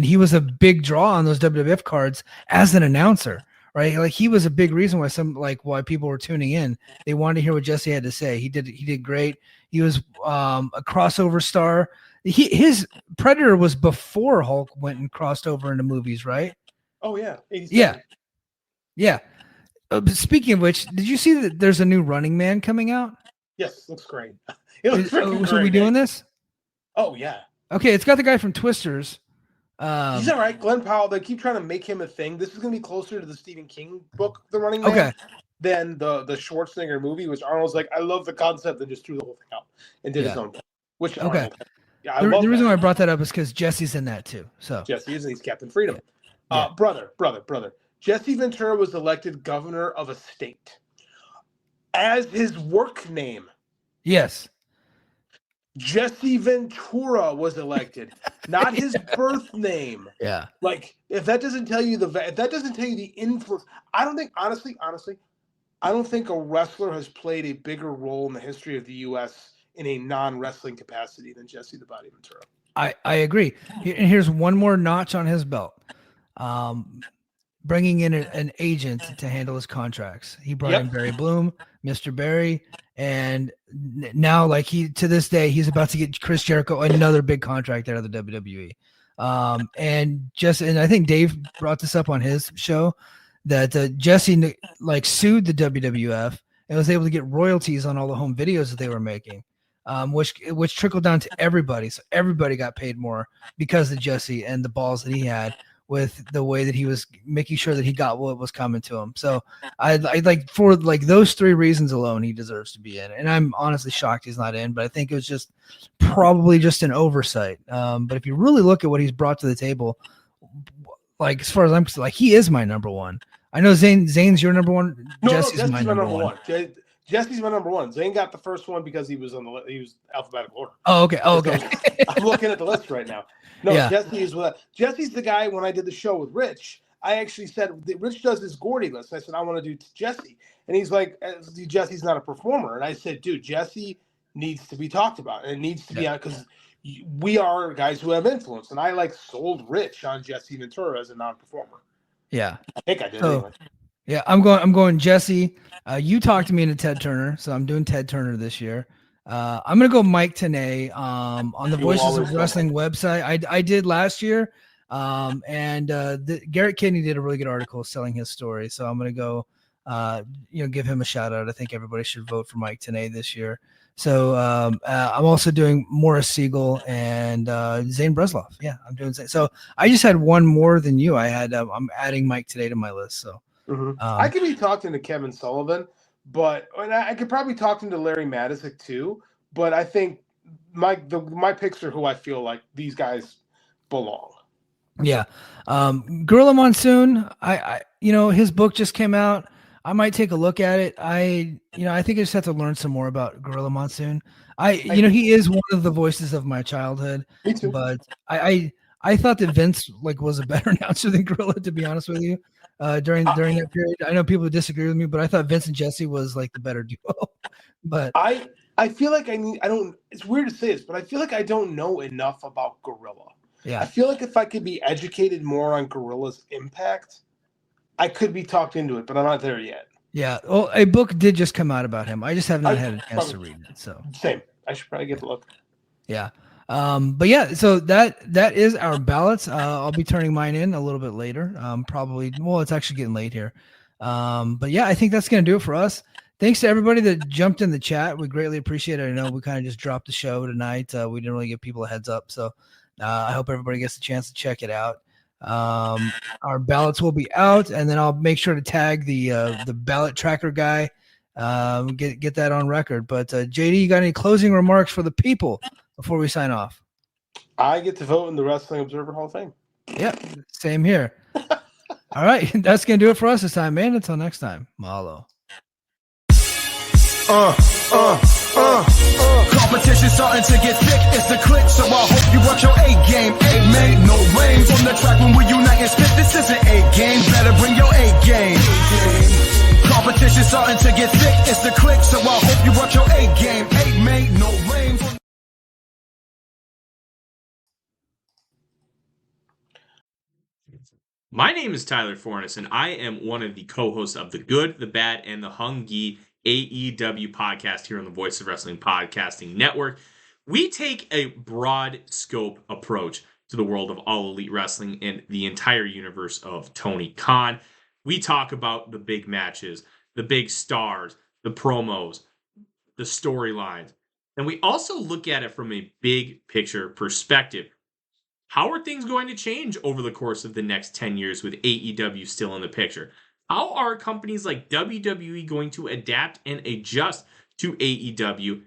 Speaker 5: he was a big draw on those WWF cards as an announcer, right? Like he was a big reason why people were tuning in. They wanted to hear what Jesse had to say. He did great. He was a crossover star. his Predator was before Hulk went and crossed over into movies, right?
Speaker 6: Oh yeah, 87.
Speaker 5: Yeah. Speaking of which, did you see that there's a new Running Man coming out?
Speaker 6: Yes, looks great. It looks freaking great.
Speaker 5: So we doing this?
Speaker 6: Oh yeah.
Speaker 5: Okay, it's got the guy from Twisters.
Speaker 6: He's all right. Glenn Powell. They keep trying to make him a thing. This is going to be closer to the Stephen King book, The Running Man, than the Schwarzenegger movie, which Arnold's like, I love the concept, and just threw the whole thing out and did his own thing. Which Arnold, yeah,
Speaker 5: the reason why I brought that up is because Jesse's in that too. So
Speaker 6: Jesse is, and he's Captain Freedom. Brother. Jesse Ventura was elected governor of a state as his work name.
Speaker 5: Yes.
Speaker 6: Jesse Ventura was elected, not his birth name.
Speaker 5: Yeah.
Speaker 6: Like, if that doesn't tell you the influence, I don't think, honestly, I don't think a wrestler has played a bigger role in the history of the U.S. in a non-wrestling capacity than Jesse the Body Ventura.
Speaker 5: I agree. And here's one more notch on his belt. Bringing in an agent to handle his contracts. He brought in Barry Bloom, Mr. Barry, and now, like, to this day, he's about to get Chris Jericho another big contract out of the WWE. And I think Dave brought this up on his show that Jesse sued the WWF and was able to get royalties on all the home videos that they were making, which trickled down to everybody. So everybody got paid more because of Jesse and the balls that he had with the way that he was making sure that he got what was coming to him. So I like, for like those three reasons alone, he deserves to be in. And I'm honestly shocked he's not in, but I think it was just probably just an oversight. But if you really look at what he's brought to the table, like, as far as I'm concerned, like, he is my number one. I know Zane's your number one. Jesse's my number one.
Speaker 6: Jesse's my number one. Zane got the first one because he was alphabetical order.
Speaker 5: Oh, okay.
Speaker 6: I'm looking at the list right now. No, Jesse's the guy. When I did the show with Rich, I actually said, Rich does this Gordy list. I said, I want to do Jesse. And he's like, Jesse's not a performer. And I said, dude, Jesse needs to be talked about. And it needs to be on, because we are guys who have influence. And I sold Rich on Jesse Ventura as a non-performer.
Speaker 5: Yeah.
Speaker 6: I think I did anyway.
Speaker 5: Yeah, I'm going Jesse. You talked me into Ted Turner, so I'm doing Ted Turner this year. I'm gonna go Mike Tenay on the Voices of Wrestling website. I did last year, and Garrett Kidney did a really good article selling his story. So I'm gonna go, give him a shout out. I think everybody should vote for Mike Tenay this year. So I'm also doing Morris Siegel and Zane Bresloff. Yeah, I'm doing Zane. So I just had one more than you. I'm adding Mike Tenay to my list. So.
Speaker 6: I could be talking to Kevin Sullivan, and I could probably talk to Larry Madisick too. But I think my picks are who I feel like these guys belong.
Speaker 5: Yeah, Gorilla Monsoon. I his book just came out. I might take a look at it. I think I just have to learn some more about Gorilla Monsoon. He is one of the voices of my childhood.
Speaker 6: Me too.
Speaker 5: But I thought that Vince was a better announcer than Gorilla, to be honest with you. During that period, I know people disagree with me, but I thought Vince and Jesse was the better duo. But
Speaker 6: I feel like it's weird to say this, but I feel like I don't know enough about Gorilla.
Speaker 5: Yeah.
Speaker 6: I feel like if I could be educated more on Gorilla's impact, I could be talked into it, but I'm not there yet.
Speaker 5: Yeah. Well, a book did just come out about him. I just have not had a chance to read it. So
Speaker 6: same. I should probably get a look.
Speaker 5: Yeah. But yeah, so that is our ballots. I'll be turning mine in a little bit later. It's actually getting late here. But yeah, I think that's going to do it for us. Thanks to everybody that jumped in the chat. We greatly appreciate it. I know we kind of just dropped the show tonight. We didn't really give people a heads up. So I hope everybody gets a chance to check it out. Our ballots will be out, and then I'll make sure to tag the ballot tracker guy. Get that on record. But JD, you got any closing remarks for the people before we sign off?
Speaker 6: I get to vote in the Wrestling Observer Hall of Fame.
Speaker 5: Yeah, same here. All right, that's gonna do it for us this time, man. Until next time, mahalo.
Speaker 4: Competition starting to get thick, it's the click, so I hope you watch your A game. Made no rain from the track when we unite and spit. This isn't A game, better bring your A game. Competition starting to get thick, it's the click, so I hope you watch your A game. Made no rain from...
Speaker 9: My name is Tyler Fornes, and I am one of the co-hosts of the Good, the Bad, and the Hungy AEW podcast here on the Voice of Wrestling Podcasting Network. We take a broad scope approach to the world of All Elite Wrestling and the entire universe of Tony Khan. We talk about the big matches, the big stars, the promos, the storylines. And we also look at it from a big picture perspective. How are things going to change over the course of the next 10 years with AEW still in the picture? How are companies like WWE going to adapt and adjust to AEW?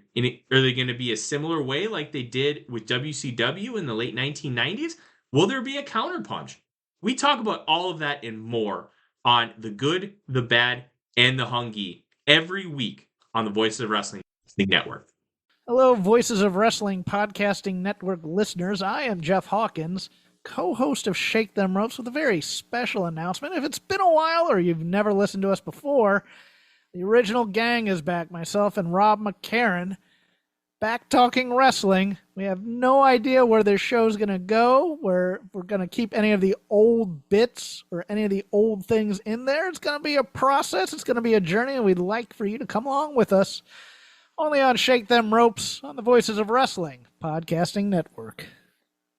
Speaker 9: Are they going to be a similar way like they did with WCW in the late 1990s? Will there be a counterpunch? We talk about all of that and more on The Good, The Bad, and The Hungy every week on the Voices of Wrestling Network.
Speaker 2: Hello, Voices of Wrestling Podcasting Network listeners. I am Jeff Hawkins, co-host of Shake Them Ropes, with a very special announcement. If it's been a while or you've never listened to us before, the original gang is back. Myself and Rob McCarran, back talking wrestling. We have no idea where this show's going to go, where we're going to keep any of the old bits or any of the old things in there. It's going to be a process. It's going to be a journey, and we'd like for you to come along with us. Only on Shake Them Ropes on the Voices of Wrestling Podcasting Network.